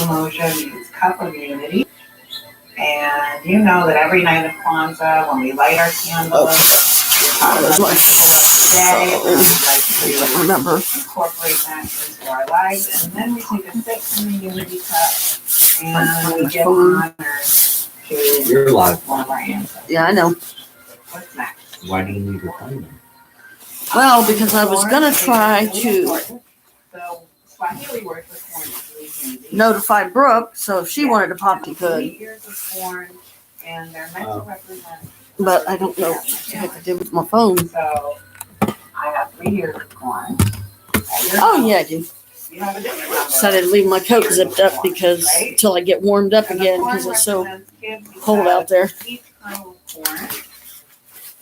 emotion means cup of unity. And you know that every night of Kwanzaa, when we light our candles, we talk about the day, and we'd like to remember incorporate that into our lives. And then we take a sip from the unity cup, and we give honor to You're live. one of our ancestors. Yeah, I know. What's next? Why do you need to find them? Well, because I was gonna try to So Swahili word for corn is unity. notify Brooke, so if she wanted to pop, she could. 8 years of corn, and they're meant to represent. But I don't know what the heck I did with my phone. So I have 3 years of corn. Oh yeah, I do. You have a different number. Decided to leave my coat zipped up because until I get warmed up again because it's so cold out there. Each kernel of corn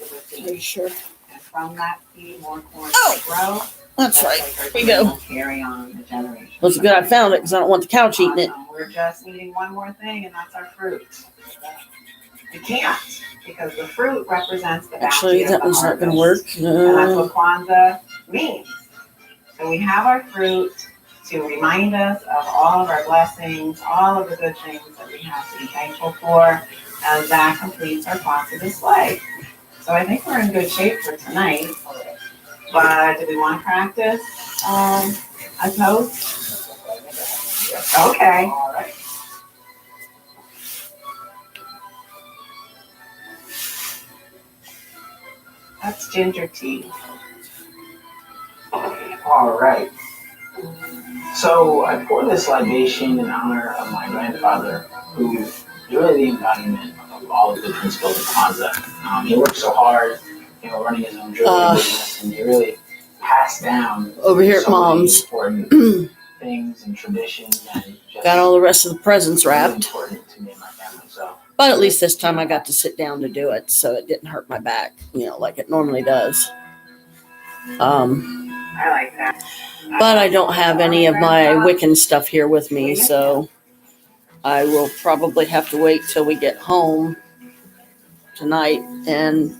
is a seed. Are you sure? And from that seed, more corn Oh! will grow. That's right. Like our Here we go. will carry on the generation. Well, it's good I found it because I don't want the couch eating it. Awesome. We're just needing one more thing, and that's our fruit. We can't, because the fruit represents the Actually, bounty of that the one's not going to harvest. work. And that's what Kwanzaa means. So we have our fruit to remind us of all of our blessings, all of the good things that we have to be thankful for, and that completes our Kwanzaa display. So I think we're in good shape for tonight. But do we want to practice a toast? Okay. All right. That's ginger tea. All right. So I pour this libation in honor of my grandfather, who is really the embodiment of all of the principles of Kwanzaa. He worked so hard, running his own jewelry business, and he really passed down Over here at so many Mom's. important things and traditions, and just Got all the rest of the presents really wrapped. important to me and my family. So But at least this time I got to sit down to do it, so it didn't hurt my back, like it normally does. I like that. But I don't have any of my Wiccan stuff here with me, so I will probably have to wait till we get home tonight and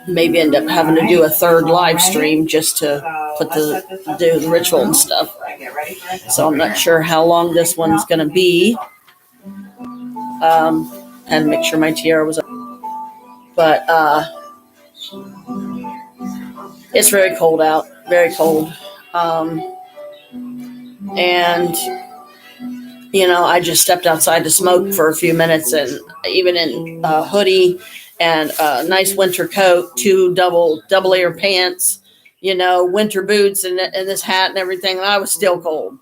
maybe end up having to do a third live stream just to do the ritual and stuff. So I'm not sure how long this one's going to be. And make sure my tiara was up. But it's very cold out, very cold. And I just stepped outside to smoke for a few minutes, and even in a hoodie and a nice winter coat, 2 double layer pants, winter boots and this hat and everything, and I was still cold.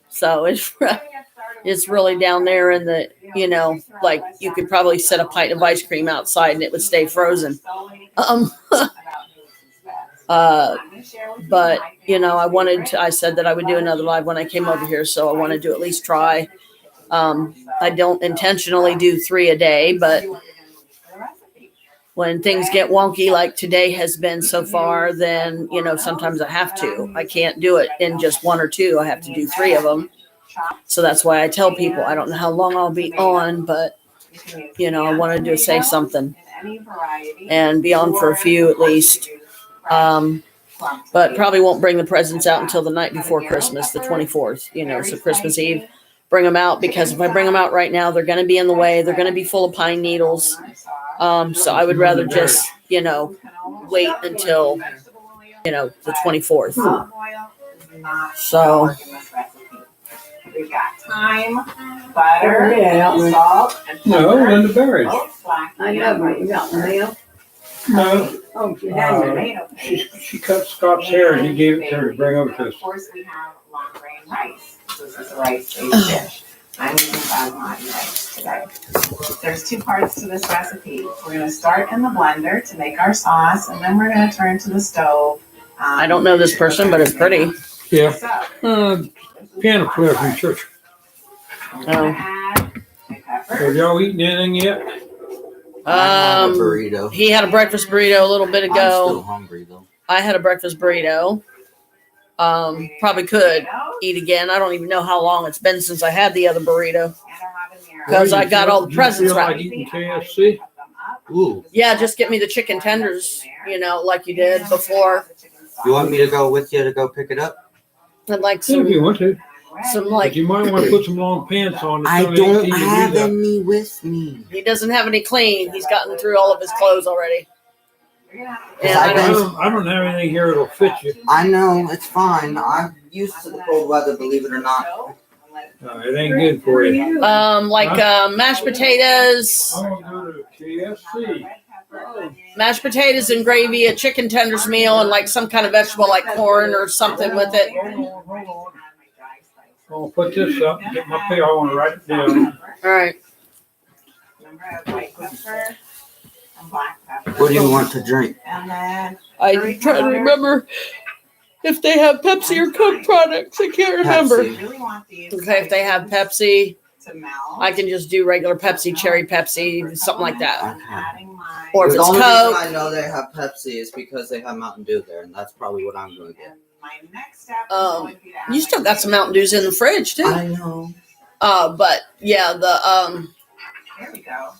So it's really down there in the, like you could probably set a pint of ice cream outside and it would stay frozen. But I said that I would do another live when I came over here, so I wanted to at least try. I don't intentionally do 3 a day, but when things get wonky like today has been so far, then, sometimes I have to. I can't do it in just 1 or 2. I have to do 3 of them. So that's why I tell people I don't know how long I'll be on, but, I wanted to say something and be on for a few at least. But probably won't bring the presents out until the night before Christmas, the 24th, so Christmas Eve, bring them out, because if I bring them out right now, they're going to be in the way. They're going to be full of pine needles. So I would rather just, wait until, the 24th. So we've got thyme, butter, salt, and pepper. No, Linda berries. I know, you got mayo. No. Oh, she has tomato paste. She cut Scott's hair and he gave it to her to bring over to us. Of course, we have long grain rice. This is a rice-based dish. I'm using basmati rice today. There's 2 parts to this recipe. We're going to start in the blender to make our sauce, and then we're going to turn to the stove. I don't know this person, but it's pretty. Yeah. So, Piano player from church. I'm going to add my pepper. Have y'all eaten anything yet? I had a burrito. He had a breakfast burrito a little bit I'm ago. still hungry though. I had a breakfast burrito. Probably could eat again. I don't even know how long it's been since I had the other burrito, because I got all the presents wrapped. wrapped. Eating KFC? Ooh. Yeah, just get me the chicken tenders, like you did before. You want me to go with you to go pick it up? I'd like If some you want to. some But like, you might want to put some long pants on. It's I gonna don't eat you to have do that. any with me. he doesn't have any clean. He's gotten through all of his clothes already. Cause I I don't have anything here that'll fit you. I know, it's fine. I'm used to the cold weather, believe it or not. No, it ain't good for you. Mashed potatoes, I'm gonna go to KFC. mashed potatoes and gravy, a chicken tenders meal, and like some kind of vegetable like corn or something with it. Hold on. I'll put this up and get my pay. I want to write it down. All right. Remember, I have white pepper and black pepper. What do you want to drink? And then I'm trying to remember if they have Pepsi or Coke products. I can't remember. Pepsi. I really want these Okay, if they have Pepsi, to melt. I can just do regular Pepsi, cherry Pepsi, something like that. I'm adding my- Or if The it's only Coke. reason I know they have Pepsi is because they have Mountain Dew there, and that's probably what I'm going to get. And my next step is going to be to add You still my got some Mountain Dews in the fridge too. I know. But yeah, There we go.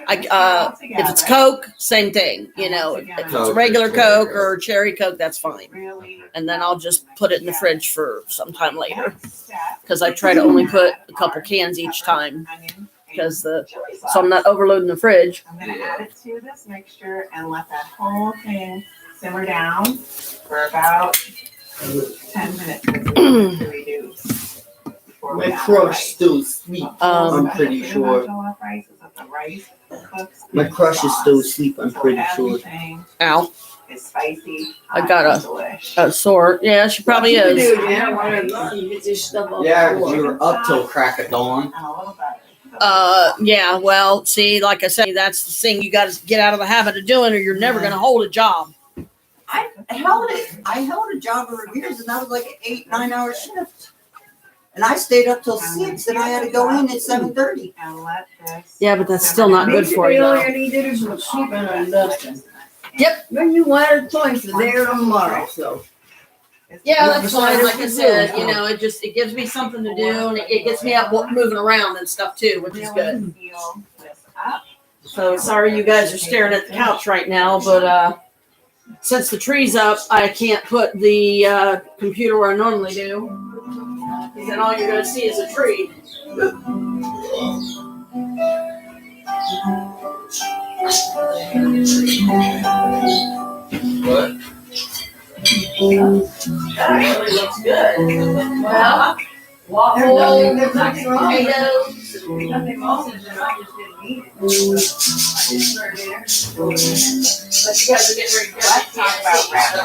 if it's Coke, same thing. You know, if it's Coke or regular cherry Coke Coke. or cherry Coke, that's fine. Really And then I'll just put it in the fridge for sometime later next step, because I try to only put a couple cans each time onion, because chili sauce. so I'm not overloading the fridge. I'm gonna add it to this mixture and let that whole thing simmer down for about 10 minutes to reduce. before we My add crush rice. still sweet. I'm pretty sure. Rice is that the rice cooks My in crush is sauce. still asleep, I'm So pretty sure. everything Ow, is spicy. I hot, got and a- delish. sore. Yeah, she probably is. Yeah, 'cause you were up till crack of dawn. And a little butter. Yeah, well, see, like I said, that's the thing you got to get out of the habit of doing, or you're never going to hold a job. I held a job for years, and that was like an 8-9 hour shift. And I stayed up till 6, and I had to go in at 7:30. And let this. Yeah, but that's still not good for you, Basically, all though. you need to do is some sleeping and dusting. Yep. When you want a choice, there tomorrow, so. Yeah, that's fine. Like I said, you know, it gives me something to do, and it gets me out moving around and stuff too, which is good. Seal this up. So sorry you guys are staring at the couch right now, but since the tree's up, I can't put the computer where I normally do. Then all you're gonna see is a tree. What? That actually looks good. Well, waffles, mashed potatoes. Nothing else is in it, I just didn't need it. But you guys are getting ready to go. Let's talk about wraps.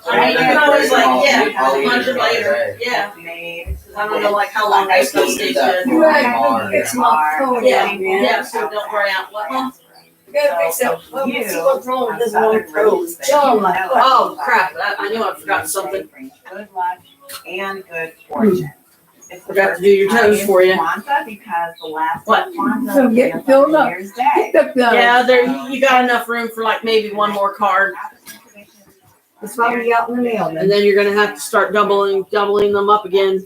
I mean, you can always like, yeah, lunch it later. Yeah. Made. I don't know like how long that stuff stays good. Right, fix my phone. Yeah, so don't worry out. What? Gotta fix it. Well, let's see what's wrong with this one toes. Tell 'em like, Oh crap! I knew I forgot something. Good luck and good fortune. It's the Forgot to first do your toes time for in you. Kwanzaa because the last What? Kwanzaa So was get on filled New up. Year's Day. Yeah, there you got enough room for like maybe one more card, It's probably out in the mail and then. then you're gonna have to start doubling them up again.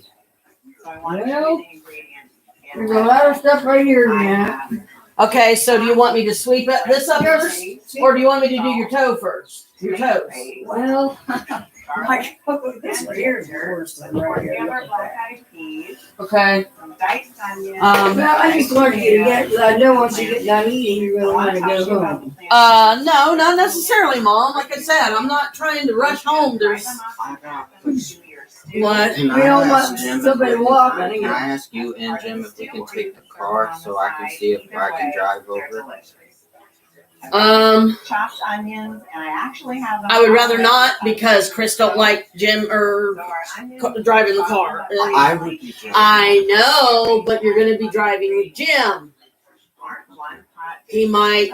So I want to show you the ingredients. There's a lot of stuff right here, I man. have Okay, so do you want me to sweep this up first, or do you want me to do your toe first? Your toes. Well, Garlic, this one here is worse than right here. regular black-eyed peas, Okay. some diced onions. Well, I just wanted you to get, because I know once you get done eating, you're gonna want to go home. No, not necessarily, Mom. Like I said, I'm not trying to rush home. There's what? Can We don't I want ask Jim if somebody we can- walking. Can I ask you and Jim if we can take the car so I can see if I can drive over? Chopped onions, and I actually have them. I would rather not because Chris don't like Jim or So our onions- driving the car. I would be driving. I know, but you're gonna be driving with Jim. Aren't one pot He might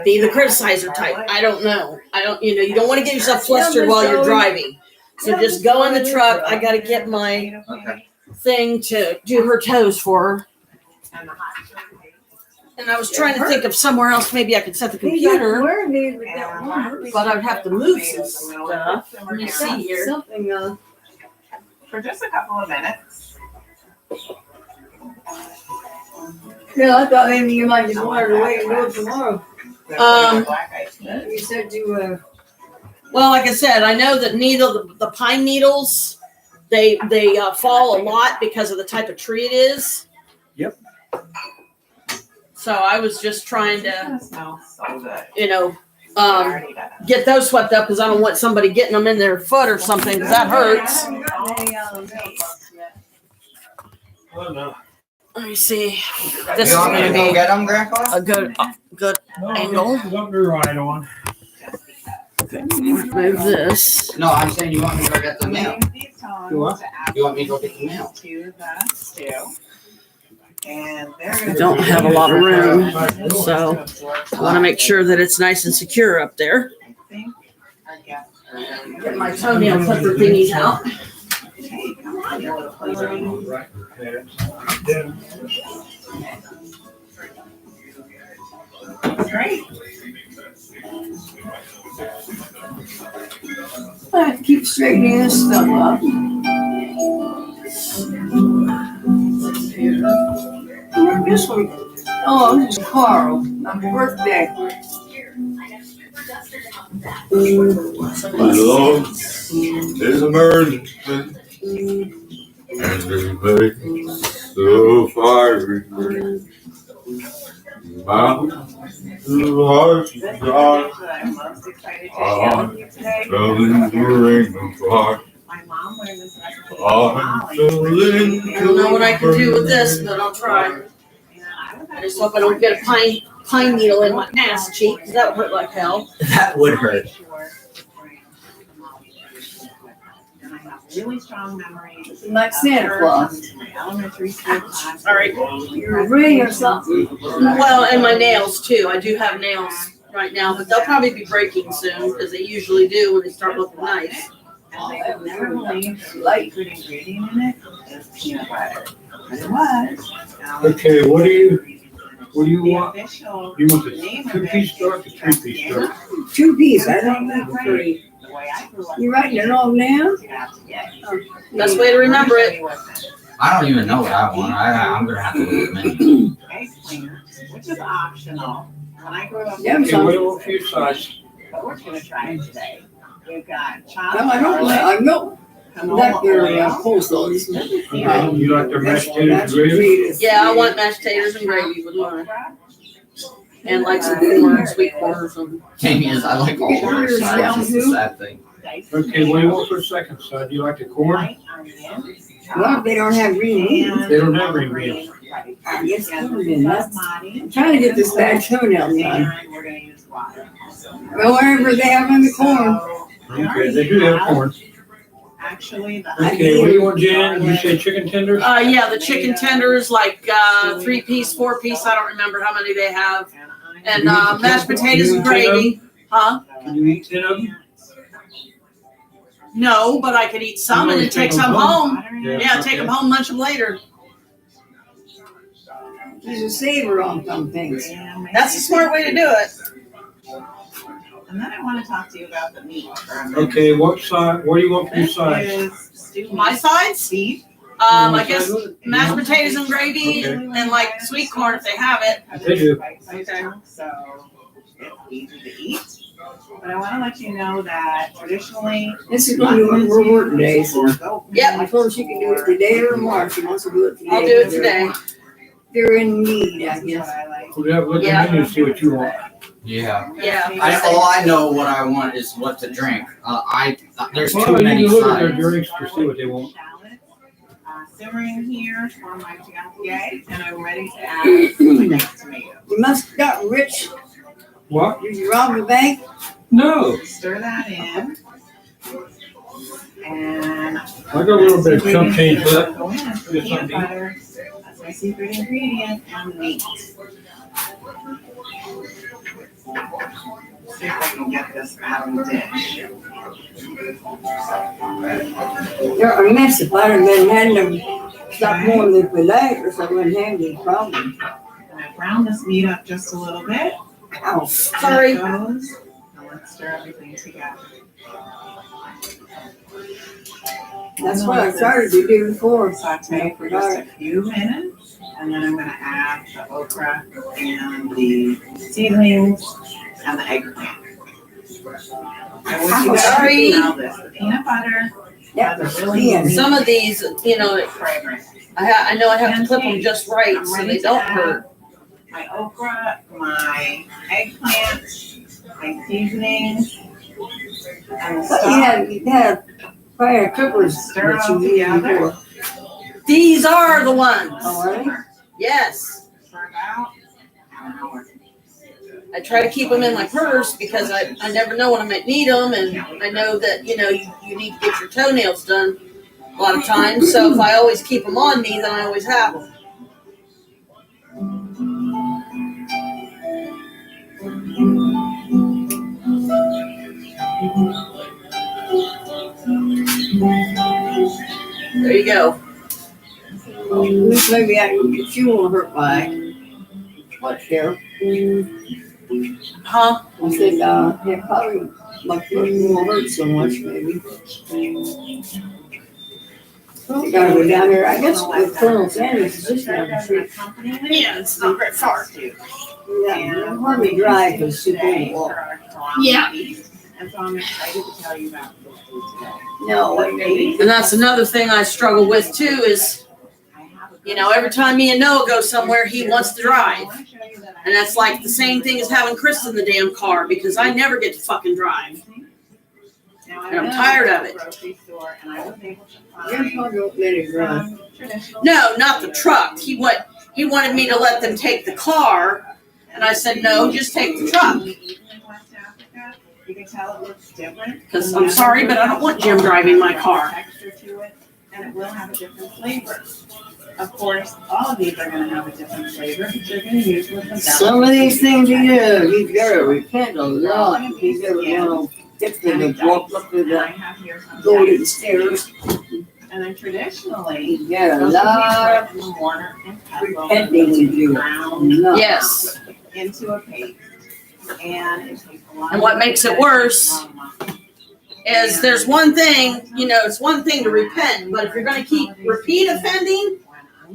be the criticizer type. I don't know. You don't want to get yourself flustered while you're driving. So just go in the truck. I gotta get my Okay. thing to do her toes for her. And the hot chili. And I was trying to think of somewhere else maybe I could set the computer, but I'd have to move some stuff. Let me see here. Something, For just a couple of minutes. yeah, I thought maybe you might just wanted to wait and do it tomorrow. Black-eyed peas. You said you, Well, like I said, I know that the pine needles They fall a lot because of the type of tree it is. Yep. So I was just trying to, It smells so good. It um, already does. get those swept up because I don't want somebody getting them in their foot or something because that hurts. Oh, no. Let me see. You This is want me gonna to go be get them, Grandpa? a good No, Angle. Let me ride on. move this. No, I'm saying you want me to go get the mail. Use these tongs You what? to add You want me to go get the mail? to the stew. And they're I gonna. don't have a lot of room, so I want to make sure that it's nice and secure up there. I think our guests are really Get my toenail clipper thingies out. Okay, come on, your little playroom. Right. Yeah. Great. I have to keep straightening this stuff up. This one, oh, this is Carl, on my birthday. Love is emergency. Everybody so fiery. Mouth to heart This is the God. dish that I'm most excited to share with you today. Traveling the rain apart. My mom learned this recipe. from I'm Molly. traveling I don't know what I can do with this, but I'll try. And I just hope I don't get a pine needle in my ass cheek because that would hurt like hell. That would hurt. And I have really strong memories. Like Santa Claus. My elementary school class. All right. You're a ring or something. Well, and my nails too. I do have nails right now, but they'll probably be breaking soon because they usually do when they start looking nice. And they would never believe the secret ingredient in it is peanut butter. But it was. Okay, what do you The want? official You want the name of 2-piece it stock or is 3-piece stock? 2 piece, I don't think three. the way I grew up. You writing it all down? Best way to remember it. I don't even know what I want. I'm gonna have to look at the menu. Egg cleaner, which is optional. When I grew up. Yeah, Okay, what do you want for your size? But we're gonna try it today. We've got No, chopped I don't, garlic, I know, canola that your oil. coleslaw is. Okay, you like the mashed potatoes gravy? Yeah, I want mashed potatoes and gravy with mine. And like some corn, sweet corn or something. Thing is, I like all our sides. It's the sad thing. Okay, what do you want for the second side? Do you like the corn? White onion, Well, they don't have green beans. and They don't have green beans. right. I guess And corn in, that's, basmati, I'm trying to get this bad toenail done. and we're gonna use water. Well, wherever they have in the corn. So, Okay, they do have corn. actually, the. Okay, what do you want, Jan? You say chicken tenders? Yeah, the chicken tenders, like 3-piece, 4-piece. I don't remember how many they have. And mashed potatoes and gravy. Huh? Can you eat 10 of them? No, but I could eat some and then take some home. Yeah, take okay. them home, munch them later. There's a savor on some things. That's the smart way to do it. And then I want to talk to you about the meat for a minute. Okay, what side, what do you want for your This sides? is stewed My meat, sides? beef. I guess mashed potatoes and gravy Okay. and like sweet corn if they have it. They do. Okay. So it's easy to eat. But I want to let you know that traditionally. This is going to be her work day, so. Yep. I told her she can do it today or tomorrow. She wants to do it today. I'll do it today. They're in need, I guess. We'll have a look Yeah. at the menu and see what you want. Yeah. Yeah. All I know what I want is what to drink. There's too Well, many you can look at their sides. drinks to see what they want. Simmering here for my fiance, and I'm ready to add my next tomato. You must have got rich. What? Did you rob the bank? No, Stir that in. And. I got a little bit of chump change left. Go in, Just peanut something. butter, that's my secret ingredient, and meat. See if I can get this out of the dish. They're a mess. If I'd have been having them stop more than for later, I wouldn't have any problem. And I brown this meat up just a little bit. Ow. Sorry. There it goes. And let's stir everything together. That's what I started to do before. Saute for just a few minutes, and then I'm gonna add the okra and the seedlings and the eggplant. I want you guys to smell this. The peanut butter That has was a really thin. unique Some of these, fragrance. I know I have to clip them just right so they don't hurt. My okra, my eggplant, my seasonings, and the But stock. you had fire clippers Stir it that all you used together. before. These are the ones. Oh, are they? Yes. For about an hour. I try to keep them in my purse because I never know when I might need them, and I know that you need to get your toenails done a lot of times. So if I always keep them on me, then I always have them. There you go. Maybe I can get you won't hurt by what, Cheryl? Huh? I said, yeah, probably my foot won't hurt so much, maybe. You gotta go down there. I guess with Colonel Sanders is just down the street. Yeah, it's not very far. Yeah, hardly drive is super walk. Yeah. And so I'm excited to tell you about this food today. No, maybe. And that's another thing I struggle with too is, every time me and Noah go somewhere, he wants to drive. And that's like the same thing as having Chris in the damn car because I never get to fucking drive. And I'm tired of it. Grandpa don't let it run. No, not the truck. He wanted me to let them take the car. And I said, no, just take the truck. You can tell it looks different. Because I'm sorry, but I don't want Jim driving my car. Texture to it, and it will have a different flavor. Of course, all of these are going to have a different flavor, but you're going to use with the Some of these things you do, you gotta repent a lot. You gotta get to the walk up to the golden stairs. And then traditionally, You got a lot of in the mortar and pestle repenting to do. ground Yes. into a paste. And it takes a lot. And what makes it worse is there's one thing, it's one thing to repent, but if you're going to keep repeat offending,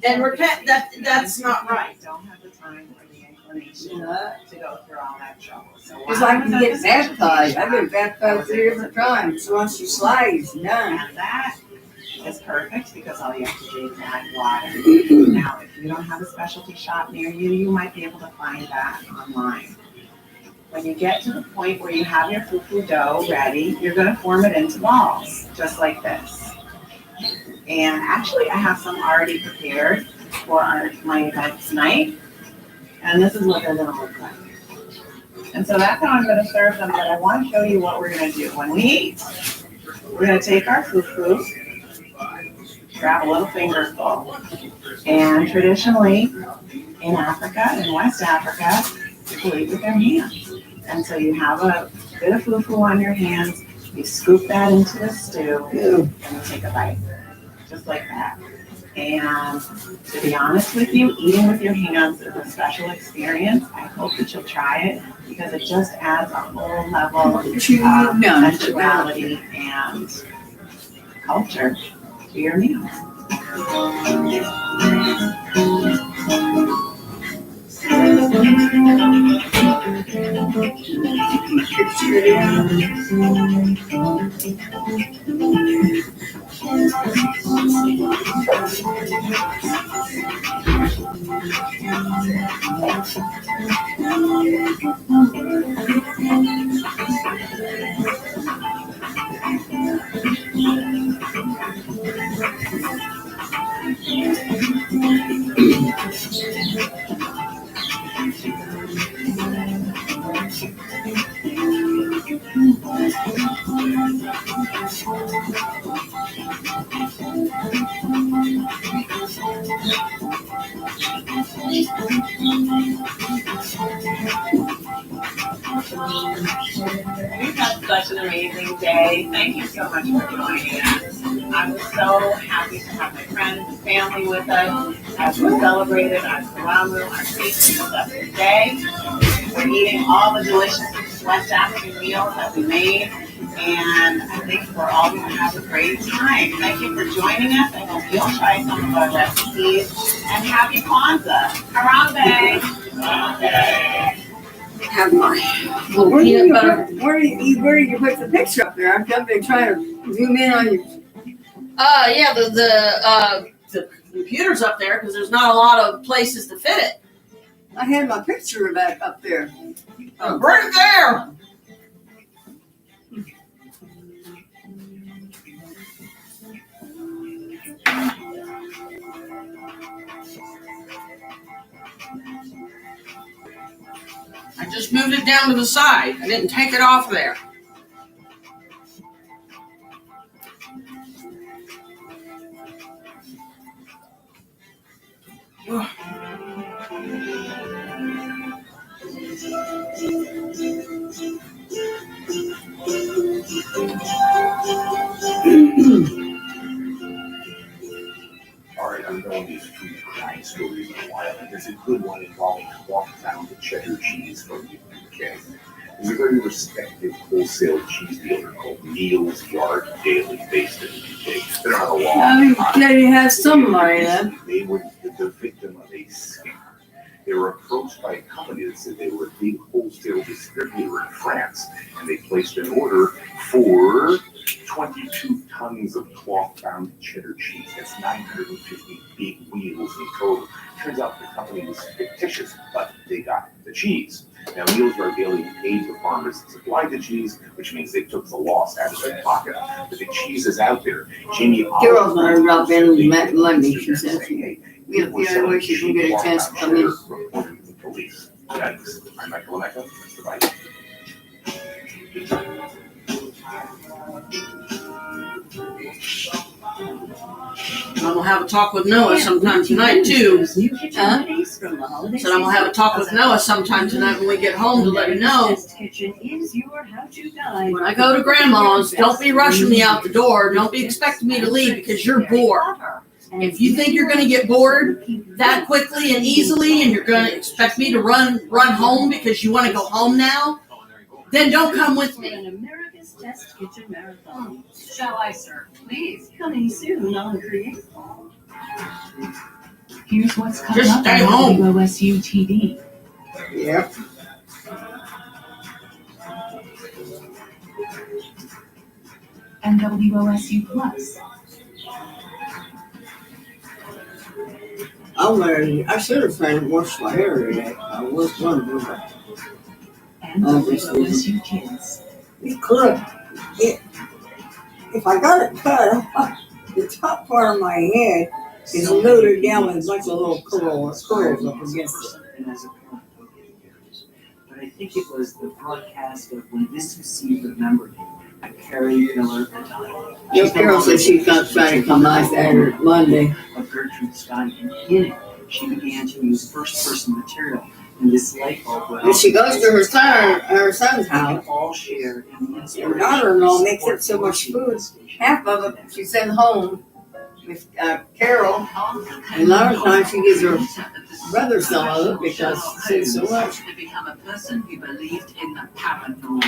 then repent, that's not right. Don't have the time or the inclination Yeah. to go through all that trouble. So It's like you get baptized. I've been baptized 3 different times. Once you slide, it's done. And that is perfect because all you have to do is add water. Now, if you don't have a specialty shop near you, you might be able to find that online. When you get to the point where you have your fufu dough ready, you're going to form it into balls, just like this. And actually, I have some already prepared for my event tonight. And this is what they're going to look like. And so that's how I'm going to serve them, but I want to show you what we're going to do when we eat. We're going to take our fufu, grab a little fingerful. And traditionally, in Africa, in West Africa, people eat with their hands. And so you have a bit of fufu on your hands, you scoop that into the stew, and you take a bite, just like that. And to be honest with you, eating with your hands is a special experience. I hope that you'll try it because it just adds a whole level of sensuality and culture to your meal. We've had such an amazing day. Thank you so much for joining us. I was so happy to have my friends and family with us as we celebrated our Karamu, our Christmas Festival Day. We're eating all the delicious West African meals that we made, and I think we're all going to have a great time. Thank you for joining us. I hope you'll try some of our recipes, and happy Kwanzaa. Harambe! Harambe! Have my Little where peanut butter. did you put the picture up there? I'm trying to zoom in on your Yeah, the computer's up there because there's not a lot of places to fit it. I had my picture of that up there. Bring it there. I just moved it down to the side. I didn't take it off there. All right, I'm going these two crime stories in a while, and there's a good one involving Clocktown, the cheddar cheese from the UK. There's a very respected wholesale cheese dealer called Neil's Yard Daily, based in the UK. They don't have a law. Yeah, you have some money then. They were the victim of a scam. They were approached by a company that said they were a big wholesale distributor in France, and they placed an order for 22 tons of cloth-bound cheddar cheese. That's 950 big wheels in total. Turns out the company was fictitious, but they got the cheese. Now, Neil's Yard Daily paid the farmers that supplied the cheese, which means they took the loss out of their pocket. But the cheese is out there. Jamie Carol's gonna drop in Monday, she said. The other way she can get a chance to come in. Reporting to the police. Yikes. I'm Michael Lemecca. That's the Bite. I'm gonna have a talk with Noah sometime tonight too. Said I'm gonna have a talk with Noah sometime tonight when we get home to let him know. When I go to Grandma's, don't be rushing me out the door. Don't be expecting me to leave because you're bored. If you think you're gonna get bored that quickly and easily, and you're gonna expect me to run home because you want to go home now, then don't come with me. Test Kitchen Marathon. Shall I serve, please? Coming soon on Create. Here's what's coming Just up stay on home. WOSU TV. Yep. And WOSU Plus. I should have tried to wash my hair today. I was wondering, but And WOSU Kids. it could. If I got it cut, the top part of my head is loaded down with a bunch of little curls up against it. But I think it was the broadcast of When This Was Seen Remembered by Carrie Miller and Diane. Your Carol said she's not trying to come by Saturday, Monday. Of Gertrude Stein, and in it, she began to use first-person material. And this light bulb went And she goes to her son's We house. can all share in the Her inspiration. daughter-in-law makes up so much food. Half of it she sends home with Carol. And a lot of times she gives her brother some of it because she's so much. To become a person who believed in the paranormal.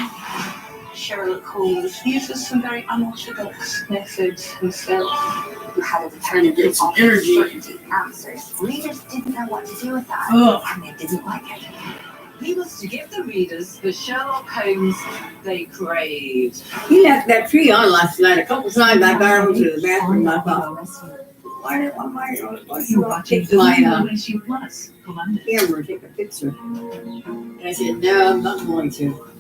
Sherlock Holmes uses some very unorthodox methods himself. You had a Trying to get some energy. certainty answers. Readers didn't know what to do with that, Ugh. and they didn't like it. He was to give the readers the Sherlock Holmes they craved. He left that tree on last night a couple times. I got over to the bathroom. I thought, why did You're watching the my WOSU Plus for Monday. camera take a picture? And I said, no, I'm not going to.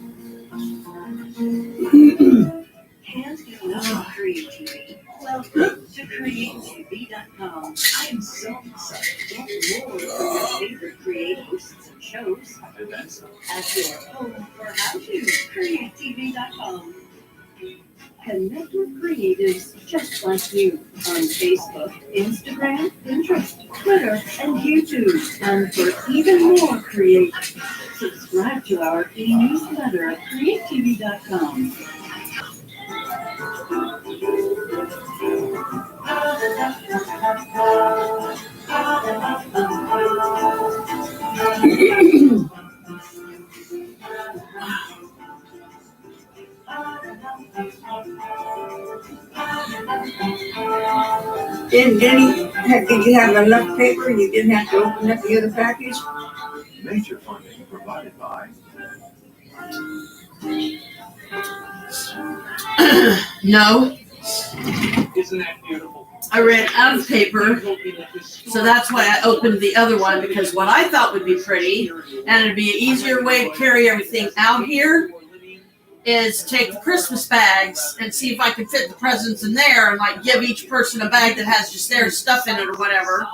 And you love Create TV. Welcome to CreateTV.com. I am so excited to get more of your favorite Create hosts and shows as your home for how to CreateTV.com. Connect with creatives just like you on Facebook, Instagram, Pinterest, Twitter, and YouTube. And for even more Create, subscribe to our e-newsletter at CreateTV.com. Did you have enough paper? You didn't have to open up the other package? Major funding provided by No. Isn't that beautiful? I ran out of paper, so that's why I opened the other one, because what I thought would be pretty, and it'd be an easier way to carry everything out here, is take the Christmas bags and see if I can fit the presents in there and like give each person a bag that has just their stuff in it or whatever.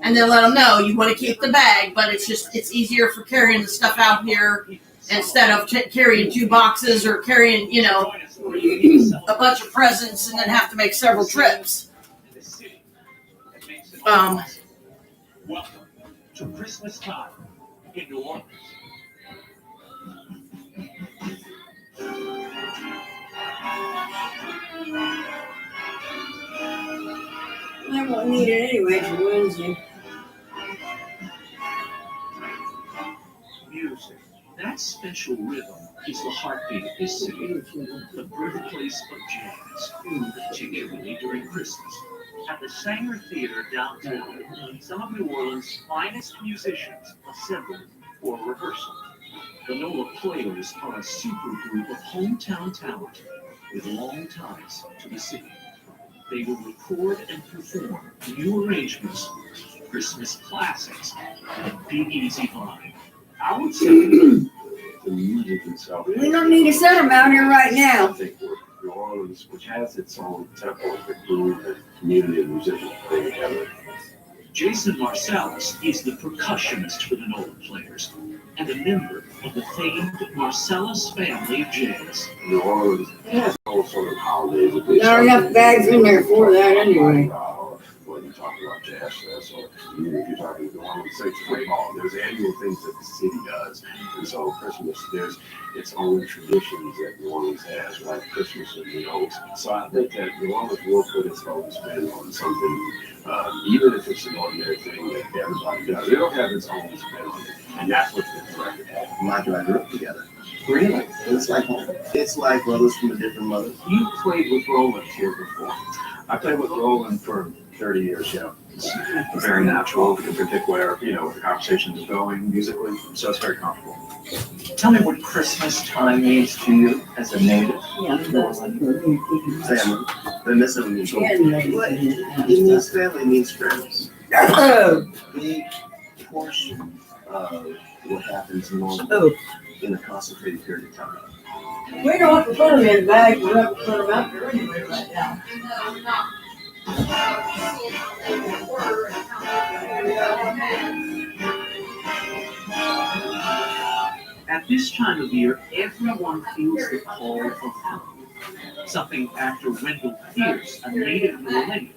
And then let them know you want to keep the bag, but it's easier for carrying the stuff out here instead of carrying 2 boxes or carrying, a bunch of presents and then have to make several trips. Welcome to Christmas time in New Orleans. I won't need it anyway for Wednesday. Music. That special rhythm is the heartbeat of this city, the birthplace of jazz, particularly during Christmas. At the Sanger Theater downtown, some of New Orleans' finest musicians assemble for rehearsal. The NOLA Players are a super group of hometown talent with long ties to the city. They will record and perform new arrangements, Christmas classics, and Big Easy vibe. I would say the music itself. We don't need to set them out here right now. I think New Orleans, which has its own tempo, the groove, and community of musicians play together. Jason Marsalis is the percussionist for the NOLA Players and a member of the famed Marsalis family of jazz. New Orleans has all sort of holidays. There are enough bags in there for that anyway. When you talk about jazz fest, or even if you're talking New Orleans Sacred Hall, there's annual things that the city does. And so Christmas, there's its own traditions that New Orleans has, like Christmas and meals. So I think that New Orleans will put its own spin on something, even if it's an ordinary thing that everybody does. It'll have its own spin on it. And that's what the record has. My and I grew up together. Really? It's like home. It's like brothers from a different mother. You played with Roland here before. I played with Roland for 30 years, yeah. It's very natural to predict where, the conversation is going musically, so it's very comfortable. Tell me what Christmas time means to you as a native. Family. Then this is means what it means family, it means friends. Big portion of what happens normally in a concentrated period of time. We don't have to put them in bags. We have to put them out there anyway right now. At this time of year, everyone feels the call of home. Something actor Wendell Pierce, a native New Orleans,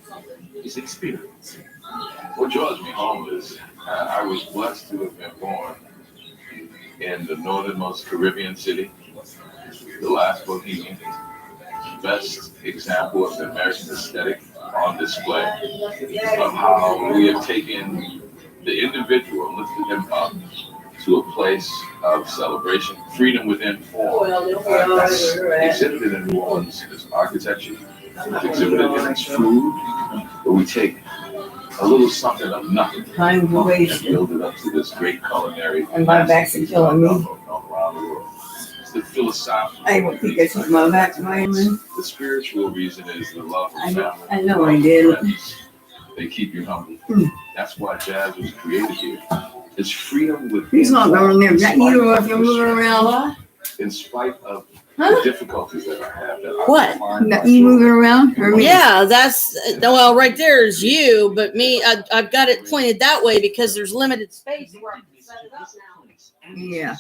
is experiencing. What draws me home is I was blessed to have been born in the northernmost Caribbean city, the last Bohemian, best example of the American aesthetic on display, of how we have taken the individual, lifted him up to a place of celebration, freedom within form. That's exhibited in New Orleans in its architecture, it's exhibited in its food, where we take a little something of nothing Time to waste. and build it up to this great culinary. And my back's are killing me. Around the world. It's the philosophical. I won't think this is my back's vitamin. The spiritual reason is the love of family. I know I did. Friends. They keep you humble. That's why jazz was created here. It's freedom with. He's not going there. That you if you're moving around. In spite of the difficulties that I have. That What? I find That you moving around? Or me? Yeah, that's well. Right there is you, but me. I've got it pointed that way because there's limited space where I can set it up now. Yeah.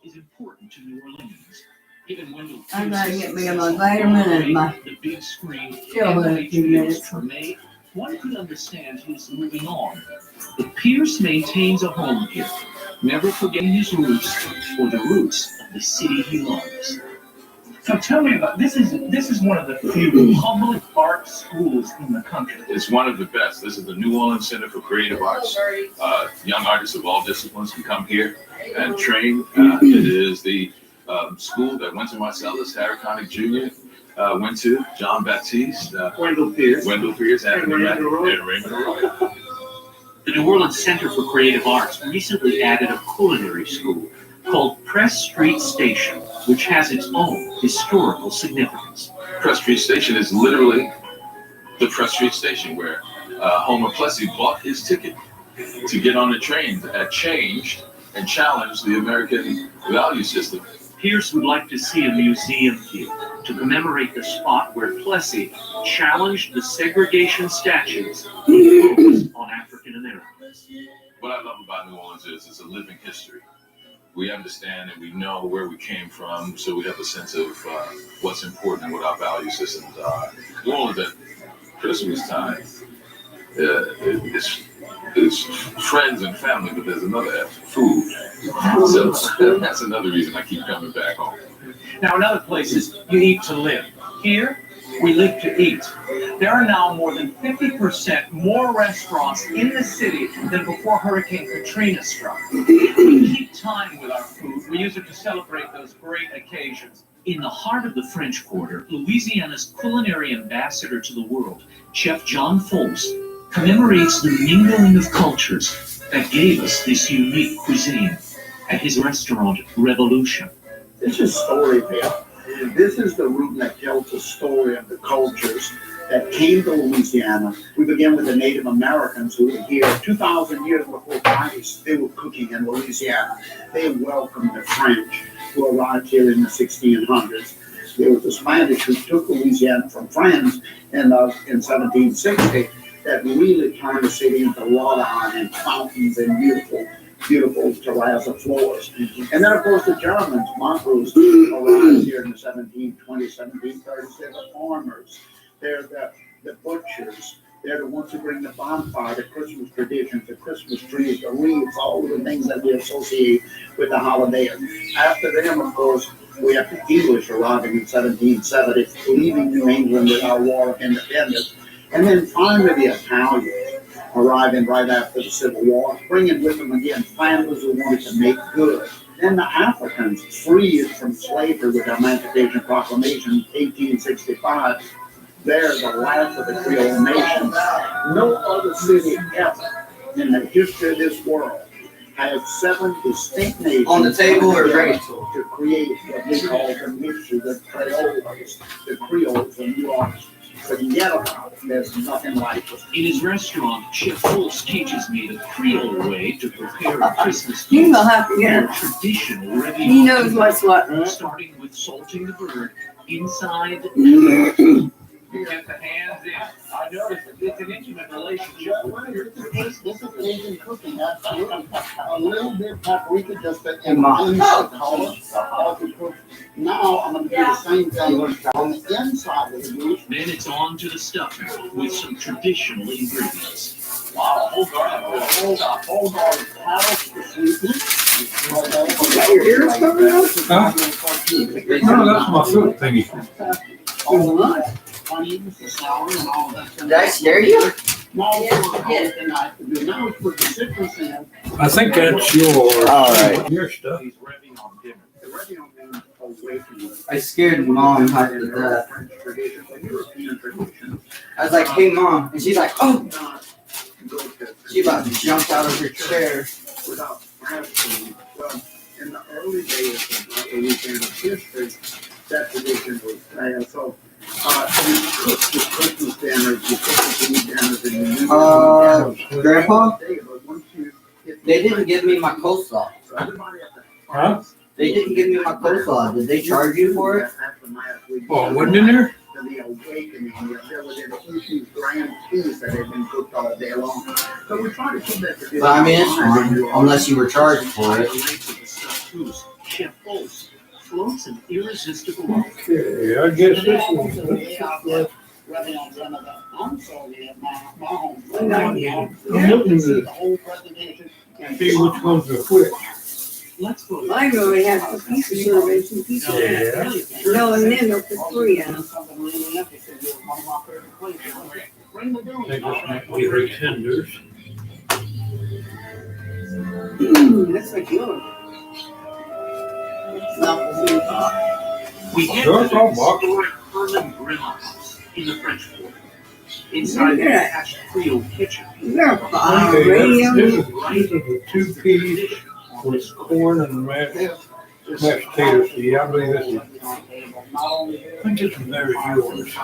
Is important to New Orleans. Even Wendell I gotta Pierce get me my vitamin and my the big screen chill in a few minutes. one could understand his moving on. But Pierce maintains a home here, never forgetting his roots or the roots of the city he loves. So tell me about this is one of the few public art schools in the country. It's one of the best. This is the New Orleans Center for Creative Arts. Young artists of all disciplines can come here and train. It is the school that Wynton Marsalis, Harry Connick Jr. Went to, John Baptiste, Wendell Pierce, and Raymond Arroyo. The New Orleans Center for Creative Arts recently added a culinary school called Press Street Station, which has its own historical significance. Press Street Station is literally the Press Street Station where Homer Plessy bought his ticket to get on the train that changed and challenged the American value system. Pierce would like to see a museum here to commemorate the spot where Plessy challenged the segregation statutes on African Americans. What I love about New Orleans is it's a living history. We understand and we know where we came from, so we have a sense of what's important and what our value systems are. New Orleans at Christmas time is friends and family, but there's another F, food. So that's another reason I keep coming back home. Now, in other places, you eat to live. Here, we live to eat. There are now more than 50% more restaurants in the city than before Hurricane Katrina struck. We keep time with our food. We use it to celebrate those great occasions. In the heart of the French Quarter, Louisiana's culinary ambassador to the world, Chef John Fols, commemorates the mingling of cultures that gave us this unique cuisine at his restaurant, Revolution. This is Storyville. This is the room that tells the story of the cultures that came to Louisiana. We begin with the Native Americans who were here 2,000 years before Christ. They were cooking in Louisiana. They welcomed the French who arrived here in the 1600s. There was the Spanish who took Louisiana from France in 1760 that really turned the city into wrought iron and fountains and beautiful terrazzo floors. And then, of course, the Germans, Montrose, arrived here in the 1720s, 1730s. They're the farmers. They're the butchers. They're the ones who bring the bonfire, the Christmas traditions, the Christmas trees, the wreaths, all of the things that we associate with the holiday. After them, of course, we have the English arriving in 1770, leaving New England with our War of Independence. And then finally, the Italians arriving right after the Civil War, bringing with them again families who wanted to make good. Then the Africans, freed from slavery with the Emancipation Proclamation, 1865, they're the last of the Creole nations. No other city ever in the history of this world has 7 distinct nations On the table or bring it to create what we call the mixture, the Creoles of New Orleans. Forget about it. There's nothing like it. In his restaurant, Chef Fols teaches me the Creole way to prepare a Christmas You feast. will have to get A traditional He review. knows what's what. Starting with salting the bird inside and you get the hands in. I noticed it's an intimate relationship. This is Asian cooking, absolutely. A little bit paprika just to enhance the color. Now I'm going to do the same thing on the inside of the goose. Then it's on to the stuffing with some traditional ingredients. Wow, hold on, house the sweetness. Got your ears covered up? Huh? No, that's my foot thingy. All the onions, the sour, and all of that. Did I scare you? Now, now we put the citrus in. I think that's yours. All right. Your stuff. He's revving on dinner. The Revion means awakening. I scared Mom half to death. French tradition, a European tradition. I was like, hey, Mom. And she's like, oh. She about jumped out of her chair. Without fasting. Well, in the early days of Louisiana history, that tradition was there. So, you cook the Christmas dinners, you cook the food dinners, and you do Grandpa? But once you They didn't give me my coleslaw. so everybody at the Huh? They didn't give me my coleslaw. Did they charge you for it? Oh, it wasn't in there? The awakening, the ability to eat these grand feasts that have been cooked all day long. So we try to keep that tradition. But I mean, it's fine, unless you were charged for it. Chef Fols floats an irresistible Okay, I guess this one's. Running on some of the unsalted at my home. I'm looking to The whole presentation. see which ones are quick. Let's go. Mine only has 2 pieces of it, 2 pieces. Yeah. No, and then they'll put 3 in them. Something really interesting. It was one of my favorite places. Bring the I dough. think this might be her tenders. That's like yours. We head Sure, to the no, Mark. historic Herman Grimm House in the French Quarter. Inside the attached Creole kitchen. You're fine, Okay, radio. this is the 2 peas with corn and mashed potatoes. Yeah, I believe this is I think this is very yours.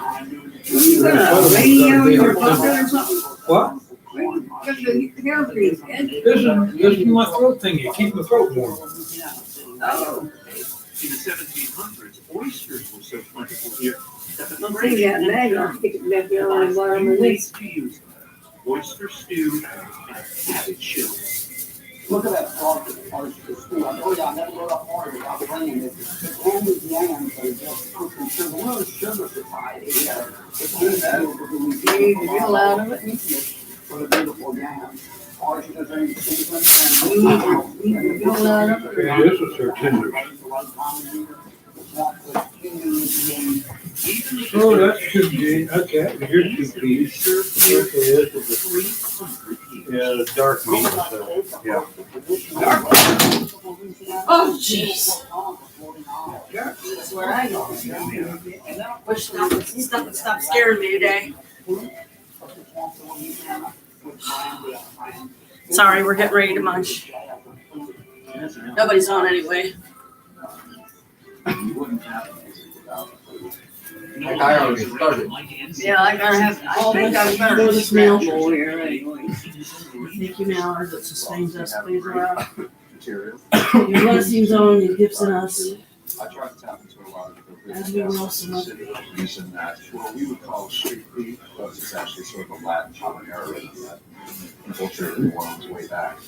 You got a radio in your pocket or something? What? Got the hair grease. This is my throat thing. You keep my throat warm. Oh, In the 1700s, oysters were so plentiful here that the I'm thinking that mag, I'll stick it back there on the bottom of this. to use them. Oyster stew and cabbage chili. Look at that frog that parts the school. I told you I never wrote up hard without bringing it. It's only yams are just cooking sugar. We're a sugar society. It's only that You need to get a lot of it. for the beautiful yams. Ours is in season You need to get a lot of it. Yeah, this is their tenders. So that should be, okay, here's 2 peas. Okay, this is the dark meat, so, yeah. Oh, jeez. That's where I go. Wish nothing stopped scaring me today. Sorry, we're getting ready to munch. Nobody's on anyway. Like I already started. Yeah, I gotta have, I think I better go to the snail bowl here anyway. Thank you, Mallard, that sustains us, please, around. Material. Your blessings on you, gifts in us. I tried to tap into a lot of the As we will some using that, what we would call street pea, but it's actually sort of a Latin habanero that culture in New Orleans way back.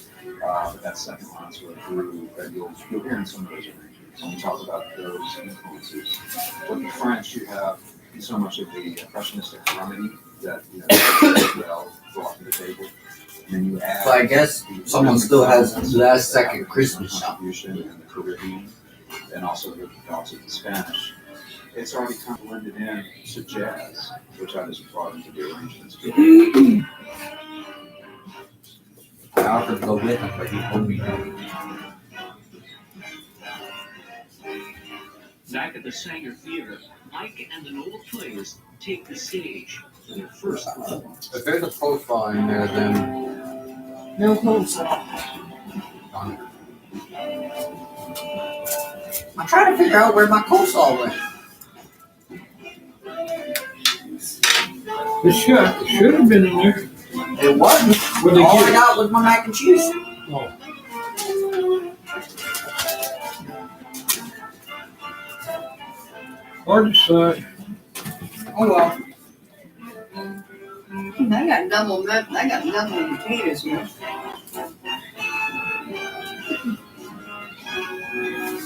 But that second line sort of grew, that you'll hear in some of those arrangements. When we talk about those influences, with the French, you have so much of the impressionistic harmony that very well brought to the table. And then you add. So I guess someone still has last second Christmas. Contribution in the Caribbean, and also the Spanish. It's already kind of blended in to jazz, which I just brought into the arrangements. I offered to go with him, but he told me no. Back at the Sanger Theater, Mike and the Noble Players take the stage for their first performance. If there's a coleslaw in there, then No coleslaw. I'm trying to figure out where my coleslaw went. It should have been in there. It wasn't. Where'd they All get I it? got was my mac and cheese. Oh. Hard to say. Oh well. I got double potatoes here.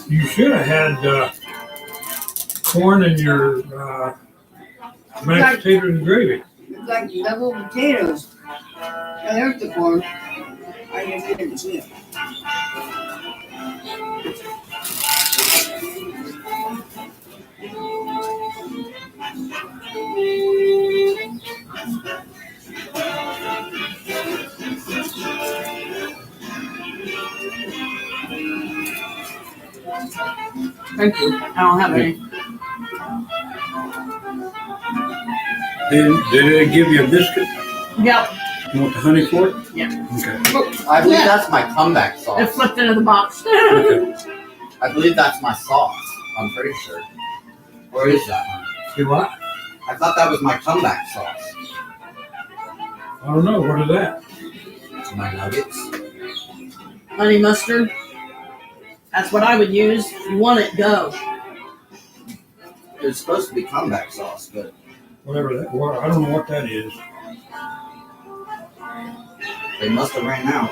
You should have had corn in your mashed potatoes and gravy. It's like double potatoes. And there's the corn. I just didn't see it. Thank you. I don't have any. Did they give you a biscuit? Yep. You want the honey for it? Yeah. Okay. I believe that's my comeback It sauce. flipped into the box. Okay. I believe that's my sauce. I'm pretty sure. Or is that one? You what? I thought that was my comeback sauce. I don't know. What is that? My nuggets. Honey mustard. That's what I would use. If you want it, go. It's supposed to be comeback sauce, but Whatever that. What? I don't know what that is. they must have ran out.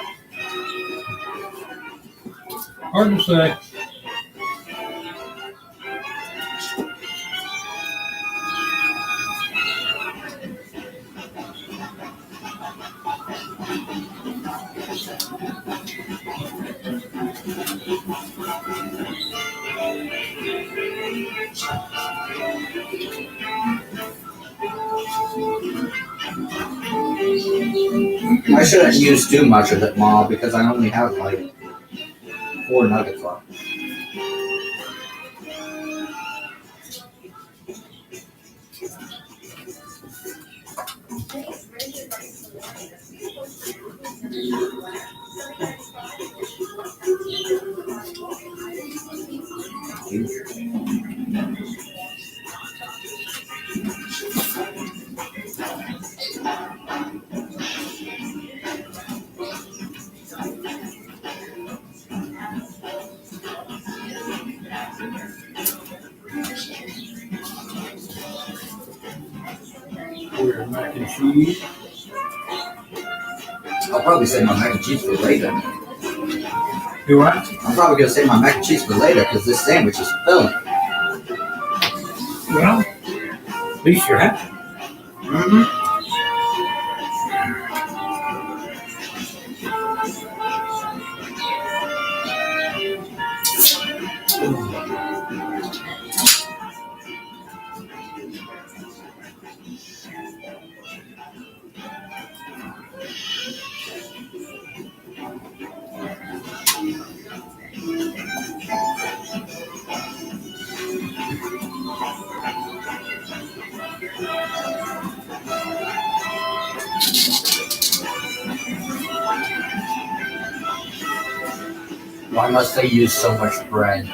Hard to say. I shouldn't use too much of it, Ma, because I only have like 4 nuggets left. mac and cheese. I'll probably save my mac and cheese for later. Do what? I'm probably gonna save my mac and cheese for later because this sandwich is filling. Well, at least you're happy. Mm-hmm. Why must they use so much bread?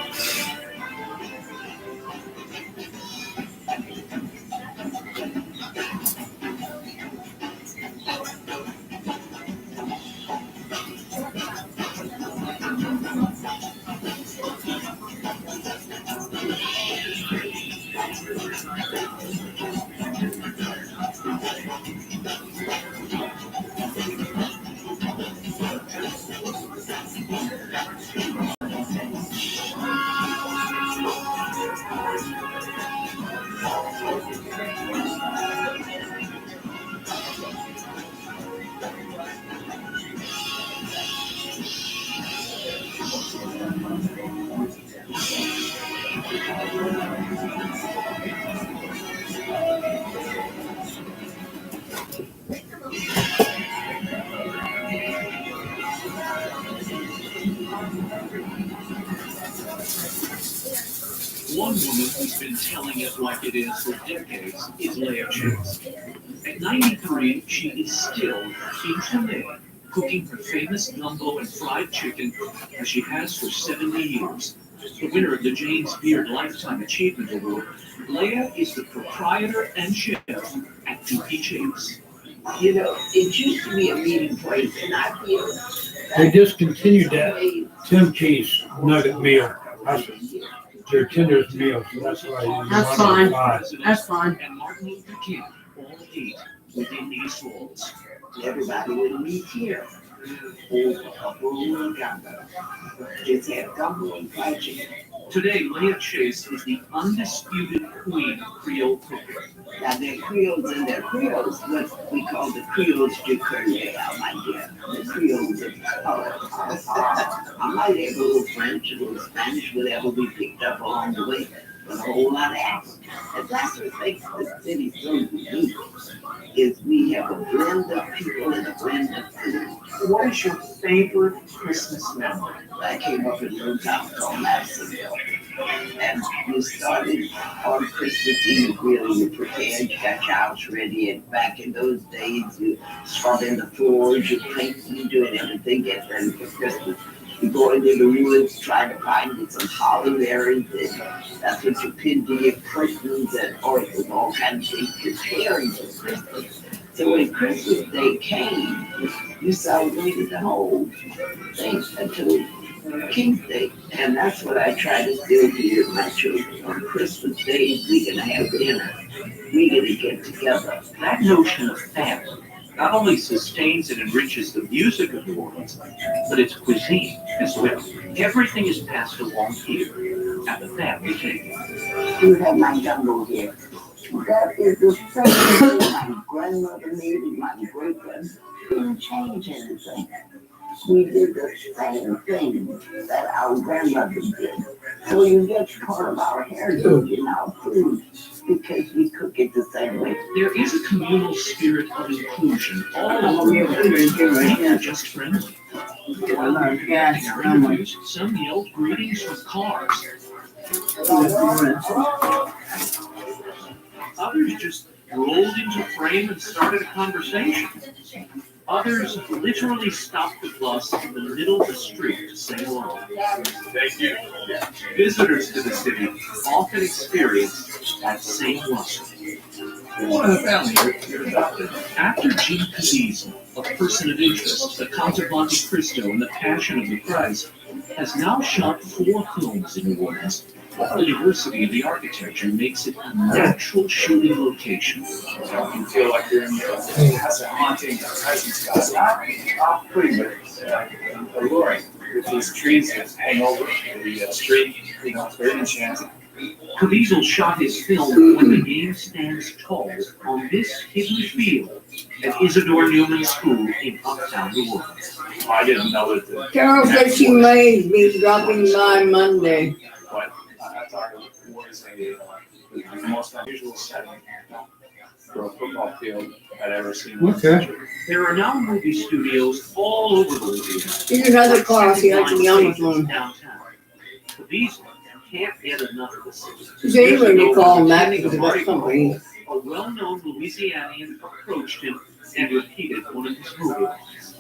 One woman who's been telling it like it is for decades is Leah Chase. At 93, she is still in Chile, cooking her famous gumbo and fried chicken as she has for 70 years. The winner of the James Beard Lifetime Achievement Award, Leah is the proprietor and chef at Dookie Chase. You know, it used to be a meeting place, and I feel They discontinued that Tim Cheese nugget meal. That's their tenderest meal, so that's why I use That's one fine. of five. That's fine. And Martin Luther King all ate within these walls. Everybody would meet here. Over a bowl of gumbo. Just had gumbo and fried chicken. Today, Leah Chase is the undisputed queen of Creole cooking. Now, they're Creoles and they're Creoles, what we call the Creoles de Creole, my dear. The Creoles of color. I might have a little French, a little Spanish, whatever we picked up along the way, but a whole lot of accent. And that's what makes this city so unique, is we have a blend of people and a blend of food. What is your favorite Christmas memory? I came up in a little town called Madisonville. And you started on Christmas Eve, really, you prepared, you got your house ready, and back in those days, you scrubbing the floors, you painting, you doing everything, get ready for Christmas. You go into the woods, trying to find some holly berries, and that's what you pinned to your curtains, and all kinds of things preparing for Christmas. So when Christmas Day came, you celebrated the whole thing until King's Day. And that's what I try to still do with my children. On Christmas Day, we're gonna have dinner. We're gonna get together. That notion of family not only sustains and enriches the music of New Orleans, but its cuisine as well. Everything is passed along here at the family table. You have my gumbo here. That is the same thing my grandmother made and my great-grandmother. Didn't change anything. We did the same thing that our grandmother did. So you get part of our heritage in our food because we cook it the same way. There is a communal spirit of inclusion all over the place. People are just friendly. Some yelled greetings from cars. Others just rolled into frame and started a conversation. Others literally stopped the bus in the middle of the street to say hello. Thank you. Visitors to the city often experience that same rustle. One of the family, you're adopted. After Jean Caviezel, A Person of Interest, The Count of Monte Cristo, and The Passion of the Christ, has now shot 4 films in New Orleans, The diversity of the architecture makes it a natural shooting location. You feel like you're in it has a haunting presence, guys. Not pretty, but alluring. With these trees that hang over the street, it's very enchanting. Caviezel shot his film when the game stands tall on this hidden field at Isidore Newman School in Uptown New Orleans. I didn't know that the. Carol said she may be dropping by Monday. But I thought it was the most unusual setting for a football field I'd ever seen. Okay. There are now movie studios all over Louisiana. Here's another car if you like to be on with one. Downtown. Caviezel can't get enough of the city. She's anyway to call him back because of that company. A well-known Louisianian approached him and repeated one of his movie lines.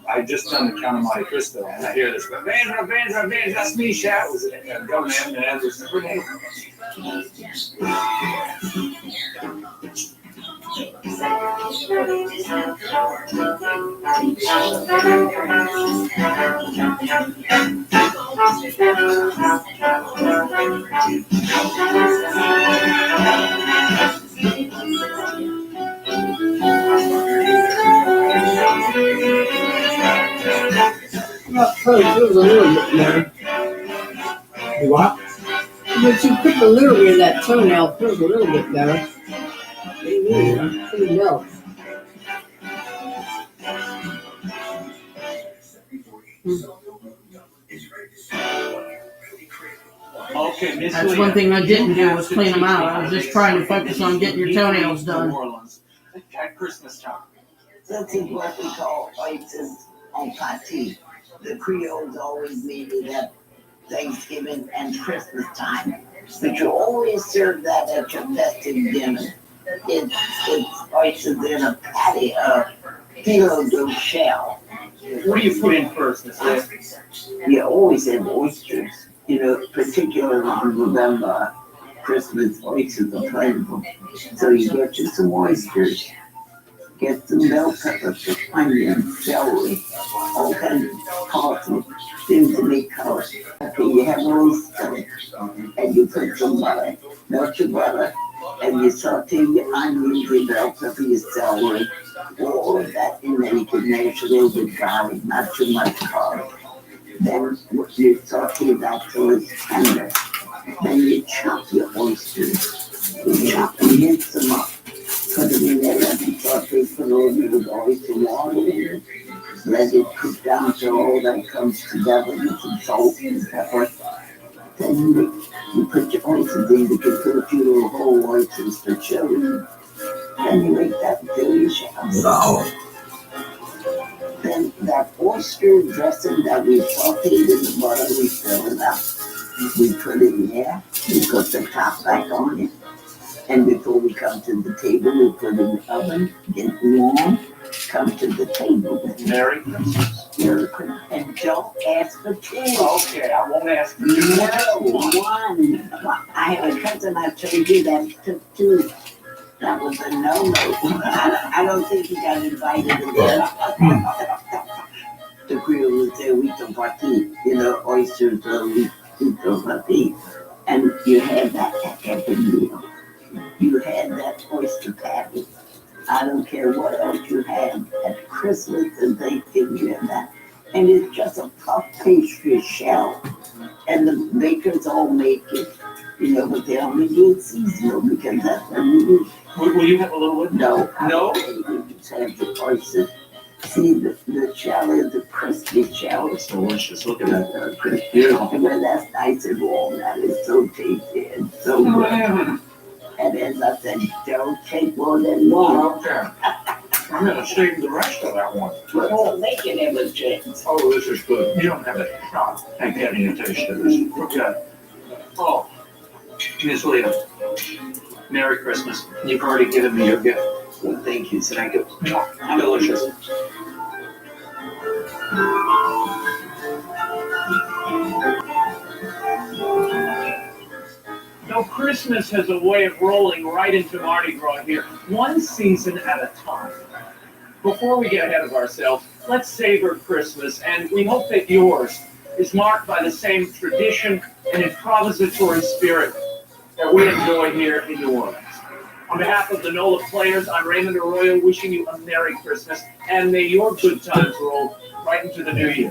I just done the Count of Monte Cristo, and I hear this, Vans, that's me, shout. Going in, and it was pretty. It was a little bit better. What? But you picked a little bit of that toenail, it was a little bit better. Yeah. Pretty well. Okay, Miss That's Leah, one thing I didn't do you was have clean them take out. I was just trying to focus on getting your toenails done. New Orleans at Christmas time. This is what we call oysters en pâté. The Creoles always made it at Thanksgiving and Christmas time. But you always serve that at your festive dinner. It's oysters in a patty, a filo de shell. What do you put in first, Miss Leah? You always have oysters, particularly on November. Christmas oysters are plentiful. So you get you some oysters, get some bell peppers, some onions, celery, all kinds of parsley, things to make color. Okay, you have oysters, and you put some butter, melt your butter, and you saute your onions, your bell pepper, your celery, all of that, and then you can mash a little bit garlic, not too much garlic. Then you saute that till it's tender. Then you chop your oysters. You chop and mince them up. Put them in there, let them saute, put a little bit of oyster water in it. Let it cook down till all that comes together with some salt and pepper. Then you put your oysters in. You can put a few little whole oysters for children. Then you make that until you shall. Then that oyster dressing that we sauteed in the butter, we fill it up. We put it in there. We put the top back on it. And before we come to the table, we put it in the oven, get warm, come to the table. Merry Christmas. Merry Christmas. And don't ask for two. Okay, I won't ask for two. One. I have a cousin, I told you that took two. That was a no-no. I don't think he got invited again. The Creole would say, we can party, oysters, we can party. And you had that at every meal. You had that oyster patty. I don't care what else you had at Christmas and Thanksgiving, you had that. And it's just a puff pastry shell. And the bakers all make it, but they only do it seasonal because that's what we do. Will you have a little bit? No. No? You just have the oyster. See, the shell is a crispy shell. It's delicious. Look at that. Crispy. And when that's nice and warm, that is so tasty and so good. And as I said, don't take more than one. Okay. I'm gonna save the rest of that one. Well, make it ever change. Oh, this is good. You don't have a shot at getting a taste of this. Okay. Oh, Miss Leah, Merry Christmas. You've already given me your gift. Well, thank you, sir. Thank you. Delicious. Now, Christmas has a way of rolling right into Mardi Gras here, one season at a time. Before we get ahead of ourselves, let's savor Christmas, and we hope that yours is marked by the same tradition and improvisatory spirit that we enjoy here in New Orleans. On behalf of the NOLA players, I'm Raymond Arroyo, wishing you a Merry Christmas, and may your good times roll right into the new year.